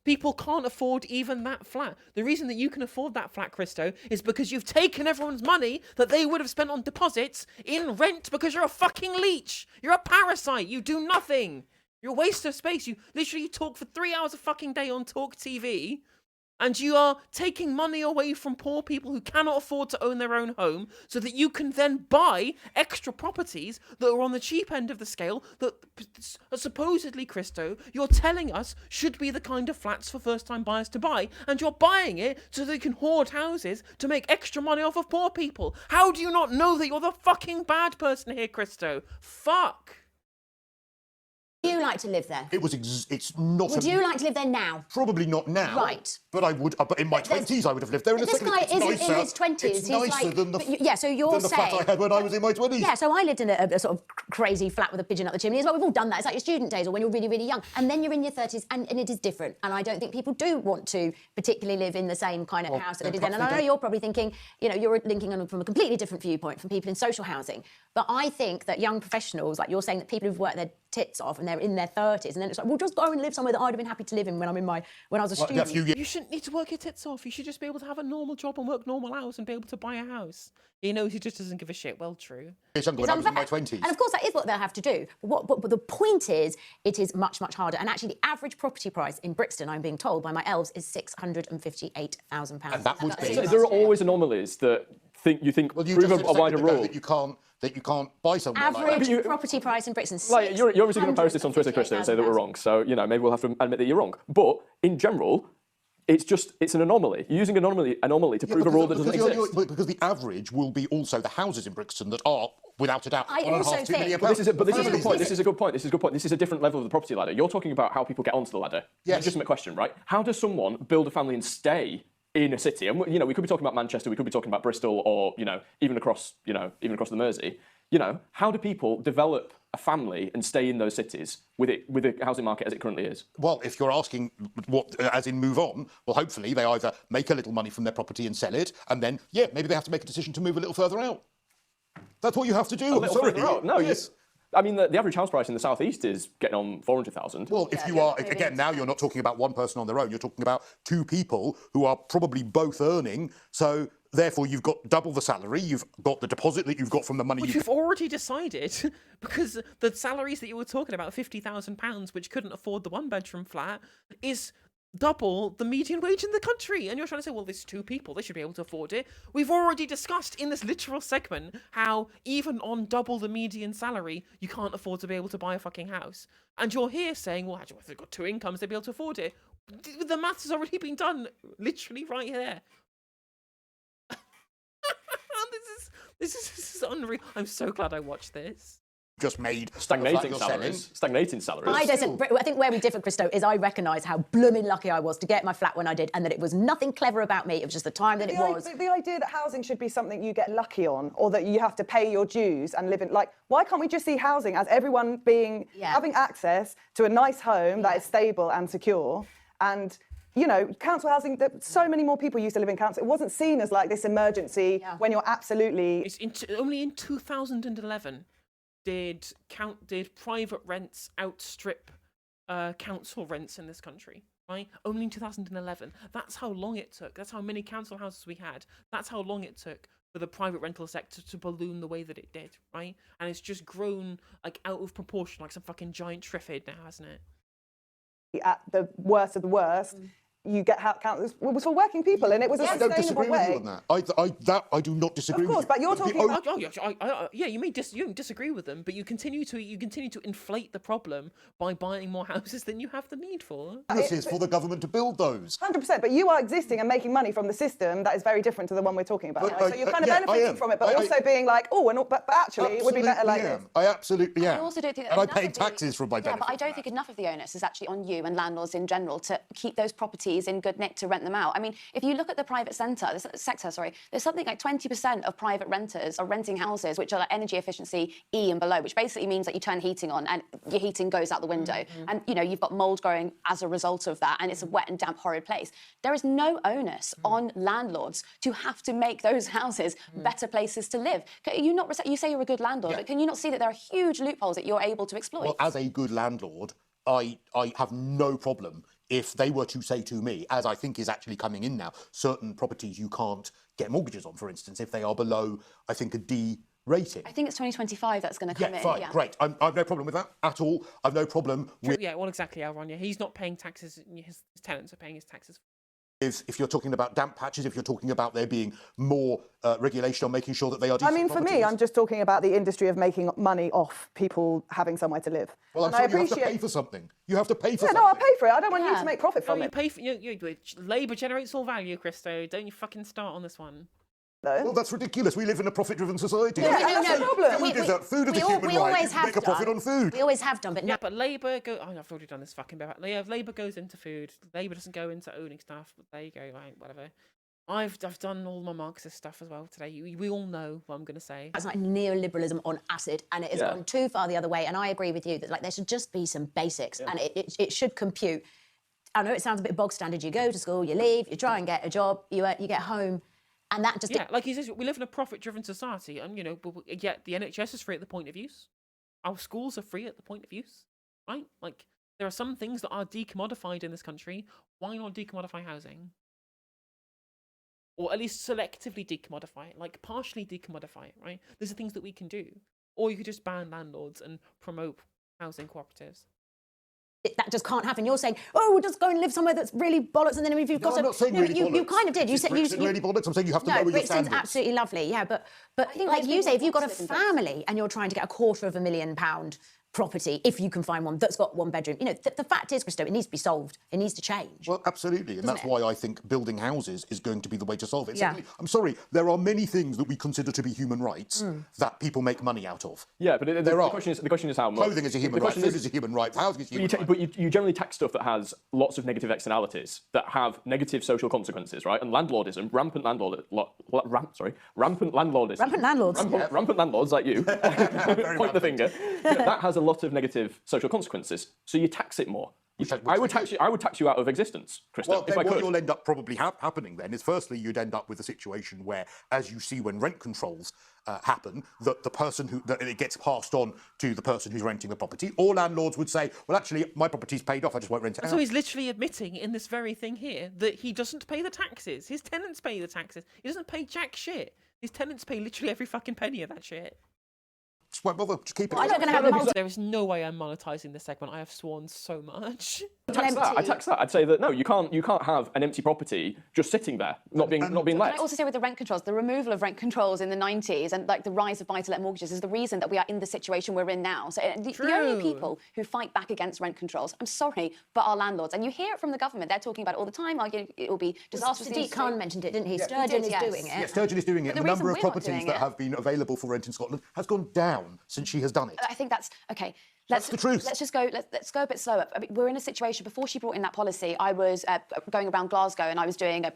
people can't afford even that flat. The reason that you can afford that flat, Cristo, is because you've taken everyone's money that they would have spent on deposits in rent because you're a fucking leech. You're a parasite. You do nothing. You're a waste of space. You literally talk for 3 hours a fucking day on Talk TV. And you are taking money away from poor people who cannot afford to own their own home so that you can then buy extra properties that are on the cheap end of the scale that supposedly, Cristo, you're telling us should be the kind of flats for first-time buyers to buy. And you're buying it so they can hoard houses to make extra money off of poor people. How do you not know that you're the fucking bad person here, Cristo? Fuck. Would you like to live there? It's not. Would you like to live there now? Probably not now. Right. But I would. But in my 20s, I would have lived there. In a This second. guy It's isn't nicer. in his 20s. It's He's nicer like, than the. yeah. So you're than the saying flat I had when I was in my 20s. Yeah, so I lived in a sort of crazy flat with a pigeon up the chimney as well. We've all done that. It's like your student days or when you're really, really young. And then you're in your 30s and it is different. And I don't think people do want to particularly live in the same kind of house that they did then. And I know you're probably thinking, you're linking on from a completely different viewpoint from people in social housing. But I think that young professionals, like you're saying that people who've worked their tits off and they're in their 30s and then it's like, well, just go and live somewhere that I'd have been happy to live in when I was a student. Yeah, a few years. You shouldn't need to work your tits off. You should just be able to have a normal job and work normal hours and be able to buy a house. He knows he just doesn't give a shit. Well, true. Younger when I was in my 20s. And of course, that is what they'll have to do. But the point is, it is much, much harder. And actually, the average property price in Brixton, I'm being told by my elves, is £658,000. And that would be. There are always anomalies that you think Well, you prove just said a wider second ago rule. that you can't buy somewhere like Average that. property price in Brixton. Like you're obviously going to post this on Twitter, Cristo, and say that we're wrong. So maybe we'll have to admit that you're wrong. But in general, it's an anomaly. You're using anomaly to prove a rule that doesn't exist. Because the average will be also the houses in Brixton that are, without a doubt, I 1.5 also too many think- a But this is a good point. Yes. This is a good point. This is a different level of the property ladder. You're talking about how people get onto the ladder. Yes. Legitimate question, right? How does someone build a family and stay in a city? And we could be talking about Manchester, we could be talking about Bristol, or even across the Mersey. How do people develop a family and stay in those cities with the housing market as it currently is? Well, if you're asking what, as in move on, well, hopefully they either make a little money from their property and sell it, and then, maybe they have to make a decision to move a little further out. That's what you have to do. A little Sorry. further out. No, yes. the average house price in the southeast is getting on 400,000. Well, if you are, again, now you're not talking about one person on their own, you're talking about two people who are probably both earning, so therefore you've got double the salary, you've got the deposit that you've got from the money Which you you've already decided, because the salaries that you were talking about, £50,000, which couldn't afford the 1-bedroom flat, is double the median wage in the country. And you're trying to say, well, there's two people, they should be able to afford it. We've already discussed in this literal segment how even on double the median salary, you can't afford to be able to buy a fucking house. And you're here saying, well, actually, if they've got two incomes, they'll be able to afford it. The maths has already been done literally right here. This is unreal. I'm so glad I watched this. Just made Stagnating salaries. Stagnating salaries. I think where we differ, Cristo, is I recognise how blooming lucky I was to get my flat when I did, and that it was nothing clever about me. It was just the time that it was. The idea that housing should be something you get lucky on, or that you have to pay your dues and live in, like, why can't we just see housing as everyone being having access to a nice home that is stable and secure? And you know, council housing, so many more people used to live in council. It wasn't seen as like this emergency when you're absolutely... Only in 2011 did private rents outstrip council rents in this country, right? Only in 2011. That's how long it took. That's how many council houses we had. That's how long it took for the private rental sector to balloon the way that it did, right? And it's just grown like out of proportion, like some fucking giant triffid now, hasn't it? At the worst of the worst, you get council. It was for working people, and it was a sustainable way. I don't disagree with you on that. I do not disagree with you. Of course, but you're talking. You disagree with them, but you continue to inflate the problem by buying more houses than you have the need for. This is for the government to build those. 100%, but you are existing and making money from the system that is very different to the one we're talking about. Right? So you're kind of benefiting from it, but also being like, oh, but actually, it would be better like this. I absolutely am. I also don't think that and I pay taxes from my benefit. Yeah, but I don't think enough of the onus is actually on you and landlords in general to keep those properties in good nick to rent them out. I mean, if you look at the private sector, there's something like 20% of private renters are renting houses which are like energy efficiency E and below, which basically means that you turn heating on and your heating goes out the window. And, you know, you've got mould growing as a result of that, and it's a wet and damp, horrid place. There is no onus on landlords to have to make those houses better places to live. You say you're a good landlord, but can you not see that there are huge loopholes that you're able to exploit? Well, as a good landlord, I have no problem if they were to say to me, as I think is actually coming in now, certain properties you can't get mortgages on, for instance, if they are below, I think, a D rating. I think it's 2025 that's going to come in. Fine, great. I've no problem with that at all. I've no problem with... Yeah, well, exactly, Alron. He's not paying taxes. His tenants are paying his taxes. If you're talking about damp patches, if you're talking about there being more regulation on making sure that they are decent for me, I'm just talking about the industry of making money off people having somewhere to live. Well, I'm sorry, you have to pay for something. You have to pay for something. No, I'll pay for it. I don't want you to make profit from it. You pay for... Labour generates all value, Cristo. Don't you fucking start on this one. No. Well, that's ridiculous. We live in a profit-driven society. Yeah, that's the problem. Food is a human right. You make a profit on food. We always have done, but no. Yeah, but Labour go. Oh, I've already done this fucking bit. Labour goes into food. Labour doesn't go into owning stuff. But there you go. Right, whatever. I've done all my Marxist stuff as well today. We all know what I'm going to say. It's like neoliberalism on acid, and it has gone too far the other way. And I agree with you that like there should just be some basics, and it should compute. I know it sounds a bit bog standard. You go to school, you leave, you try and get a job, you get home. And that just... Yeah, like he says, we live in a profit-driven society, and, you know, but yet the NHS is free at the point of use. Our schools are free at the point of use, right? Like, there are some things that are decommodified in this country. Why not decommodify housing? Or at least selectively decommodify it, like partially decommodify it, right? These are things that we can do. Or you could just ban landlords and promote housing cooperatives. That just can't happen. You're saying, oh, we'll just go and live somewhere that's really bollocks, and then if you've got I'm not saying really bollocks. You kind of did. You said really bollocks. I'm saying you have to know your Brixton's standards. absolutely lovely, yeah. But I think, like you say, if you've got a family and you're trying to get £250,000 property, if you can find one that's got one bedroom, you know, the fact is, Cristo, it needs to be solved. It needs to change. Well, absolutely, and that's why I think building houses is going to be the way to solve it. Yeah. I'm sorry, there are many things that we consider to be human rights that people make money out of. Yeah, but the question is how much. Clothing is a human right, food is a human right, housing is a human right. But you generally tax stuff that has lots of negative externalities, that have negative social consequences, right? And landlordism, rampant landlordism. Rampant landlords. Rampant landlords like you, point the finger. That has a lot of negative social consequences, so you tax it more. I would tax you out of existence, Cristo. Well, then what you'll end up probably happening then is, firstly, you'd end up with a situation where, as you see when rent controls happen, that the person that it gets passed on to the person who's renting the property, or landlords would say, well, actually, my property's paid off, I just won't rent it out. So he's literally admitting in this very thing here that he doesn't pay the taxes. His tenants pay the taxes. He doesn't pay jack shit. His tenants pay literally every fucking penny of that shit. Just won't bother. Just keep it. I don't have There is no way I'm monetizing this segment. I have sworn so much. I tax that. I'd say that no, you can't have an empty property just sitting there, not being let. Can I also say with the rent controls, the removal of rent controls in the 90s and like the rise of buy-to-let mortgages is the reason that we are in the situation we're in now. So the only people who fight back against rent controls, I'm sorry, but are landlords. And you hear it from the government. They're talking about it all the time, arguing it will be disastrous. Sadiq Khan mentioned it, didn't he? Yeah. Sturgeon He did, is yes. doing it. Yeah, Sturgeon is doing it. But The number of reason we're not properties doing that it- have been available for rent in Scotland has gone down since she has done it. I think that's okay. That's the truth. Let's just go. Let's go a bit slower. I mean, we're in a situation. Before she brought in that policy, I was going around Glasgow and I was doing a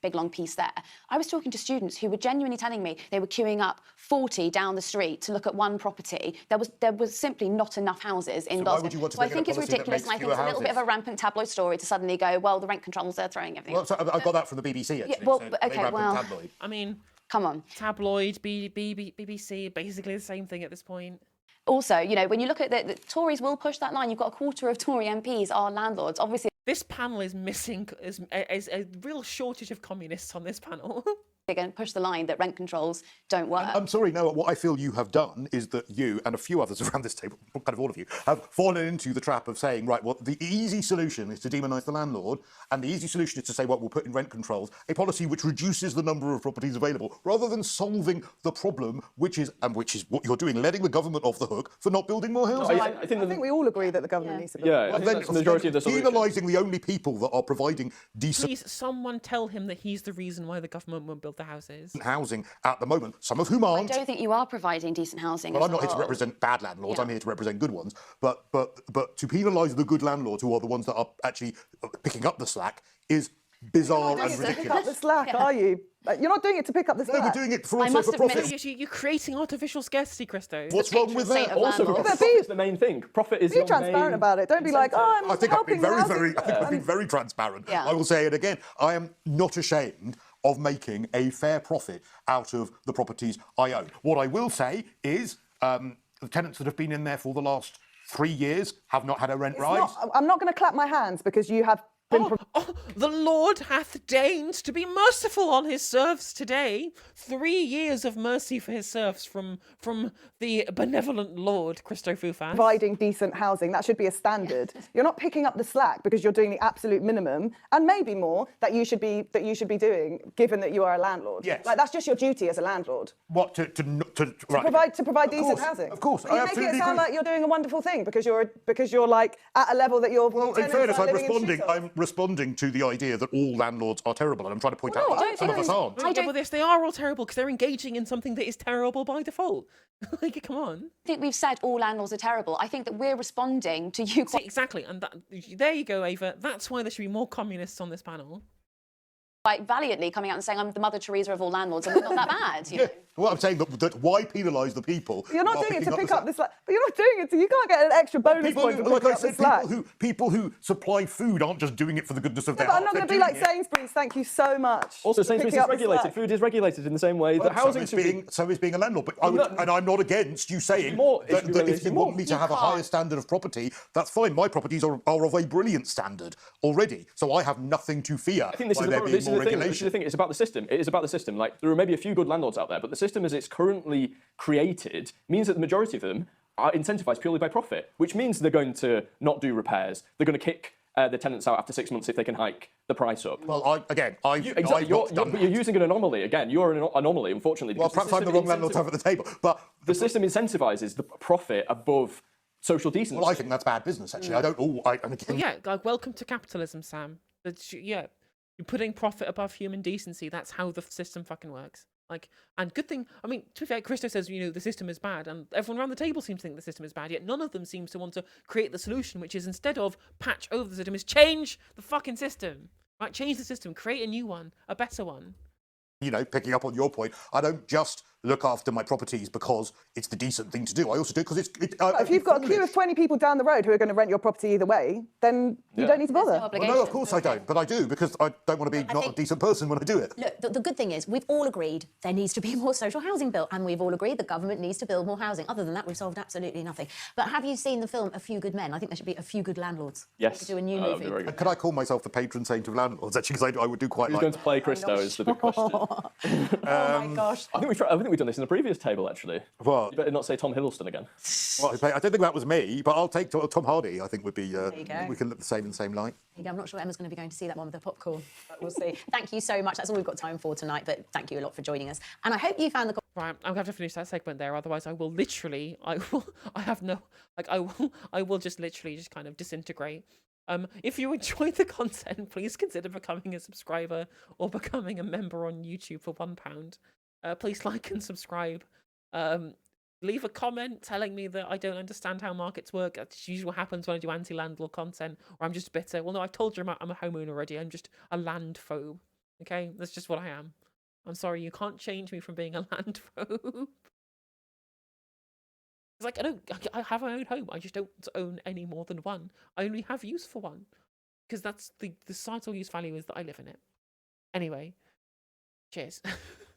big long piece there. I was talking to students who were genuinely telling me they were queuing up 40 down the street to look at one property. There was simply not enough houses in Glasgow. Why would you want to so I bring in a think it's policy that ridiculous, makes and I think it's a little bit of a rampant tabloid story to suddenly go, well, the rent controls are throwing everything. Well, so I got that from the BBC, actually. well, so but- they okay, rampant well- tabloid. I mean, Come on. tabloid, BBC, basically the same thing at this point. Also, you know, when you look at the Tories will push that line. You've got a quarter of Tory MPs are landlords. Obviously, This panel is missing is a real shortage of communists on this panel. they're going to push the line that rent controls don't work. I'm sorry, no, what I feel you have done is that you and a few others around this table, kind of all of you, have fallen into the trap of saying, right, well, the easy solution is to demonise the landlord, and the easy solution is to say, well, we'll put in rent controls, a policy which reduces the number of properties available, rather than solving the problem, which is what you're doing, letting the government off the hook for not building more houses. I think we all agree that the government needs to build. I think that's the majority of the solution. Penalising the only people that are providing decent Please, someone tell him that he's the reason why the government won't build the houses. housing at the moment, some of whom I aren't. don't think you are providing decent housing. Well, as I'm not a here to whole. represent bad landlords. Yeah. I'm here to represent good ones. But to penalise the good landlords, who are the ones that are actually picking up the slack, is bizarre and You're not doing it to pick ridiculous. up the slack, are you? You're not doing it to pick up the No, slack. we're doing it for I also must for admit- profit. You're creating artificial scarcity, Cristo. What's wrong with patron that? saint of also landlords. profit is the main thing. Profit is Be your transparent main about it. Don't be like, oh, I'm I think I've helping been the very, housing. very transparent. Yeah. I will say it again. I am not ashamed of making a fair profit out of the properties I own. What I will say is the tenants that have been in there for the last 3 years have not had a rent rise. I'm not going to clap my hands because you have been. The Lord hath deigned to be merciful on his serfs today. 3 years of mercy for his serfs from the benevolent Lord, Cristo Foufas. Providing decent housing. That should be a standard. You're not picking up the slack because you're doing the absolute minimum and maybe more that you should be doing, given that you are a landlord. Yes. Like that's just your duty as a landlord. What to right. Provide decent course, housing. of course, But you I make it absolutely sound agree. like you're doing a wonderful thing because you're like at a level that you're. Well, in tenants fairness, are I'm living in responding. shithole. I'm responding to the idea that all landlords are terrible, and I'm trying to point out I that don't some of think- us aren't. Yeah, but they are all terrible because they're engaging in something that is terrible by default. Like, come on. I think we've said all landlords are terrible. I think that we're responding to you See, exactly, and there you go, Ava. That's why there should be more communists on this panel. quite valiantly coming out and saying I'm the Mother Teresa of all landlords and we're not that bad. You know? Well, I'm saying that why penalise the people? You're not who are doing it to picking pick up the slack. But you're not doing it. You can't get an extra bonus People point who, for like picking I up the said, slack. people who supply food aren't just doing it for the goodness of their But I'm heart. not going to They're be like doing it. Sainsbury's. Thank you so much. Also, for Sainsbury's picking is up the regulated. slack. Food is regulated in the same way that housing should be. So is being a landlord. But I'm not against you saying more- it that, should be that if regulated you more. want me to You have a can't. higher standard of property, that's fine. My properties are of a brilliant standard already, so I have nothing to fear I think this by is the there problem. being This is more the thing. This is regulation. the thing. It's about the system. It is about the system. Like there are maybe a few good landlords out there, but the system as it's currently created means that the majority of them are incentivized purely by profit, which means they're going to not do repairs. They're going to kick the tenants out after 6 months if they can hike the price up. Well, I've Exactly. not done But you're that. using an anomaly again. You're an anomaly, unfortunately. Well, because perhaps I'm the wrong landlord to have at the table. But The system incentivizes the profit above social decency. well, I think that's bad business. Actually, I don't. And again, Yeah, like welcome to capitalism, Sam. Yeah, you're putting profit above human decency. That's how the system fucking works. Like, and good thing. I mean, to be fair, Cristo says the system is bad, and everyone around the table seems to think the system is bad. Yet none of them seems to want to create the solution, which is instead of patch over the system, is change the fucking system. Right, change the system, create a new one, a better one. Picking up on your point, I don't just look after my properties because it's the decent thing to do. I also do it because it's. If you've got a queue of 20 people down the road who are going to rent your property either way, then you don't need to bother. no Well, no, of course I don't, but I do because I don't want to be not a think- decent person when I do it. Look, the good thing is we've all agreed there needs to be more social housing built, and we've all agreed the government needs to build more housing. Other than that, we've solved absolutely nothing. But have you seen the film A Few Good Men? I think there should be A Few Good Landlords. Yes. We could do a new That'd be movie. very good. Could I call myself the patron saint of landlords? Actually, because I would do quite Who's like. going to play Cristo is the big question. Oh my gosh. I think think we've done this in the previous table, actually. Well, You better not say Tom Hiddleston again. well, I don't think that was me, but I'll take Tom Hardy. I think would be. you go. We can look the same in the same light. I'm not sure Emma's going to be going to see that one with the popcorn, but we'll see. Thank you so much. That's all we've got time for tonight, but thank you a lot for joining us. And I hope you found the Right, I'm gonna have to finish that segment there, otherwise I will literally, I will just literally just kind of disintegrate. If you enjoy the content, please consider becoming a subscriber or becoming a member on YouTube for £1. Please like and subscribe. Leave a comment telling me that I don't understand how markets work. That's usually what happens when I do anti-landlord content, or I'm just bitter. Well, no, I told you I'm a homeowner already. I'm just a land phobe. Okay, that's just what I am. I'm sorry, you can't change me from being a land phobe. It's like I have my own home. I just don't own any more than one. I only have use for one, because that's the societal use value is that I live in it. Anyway, cheers.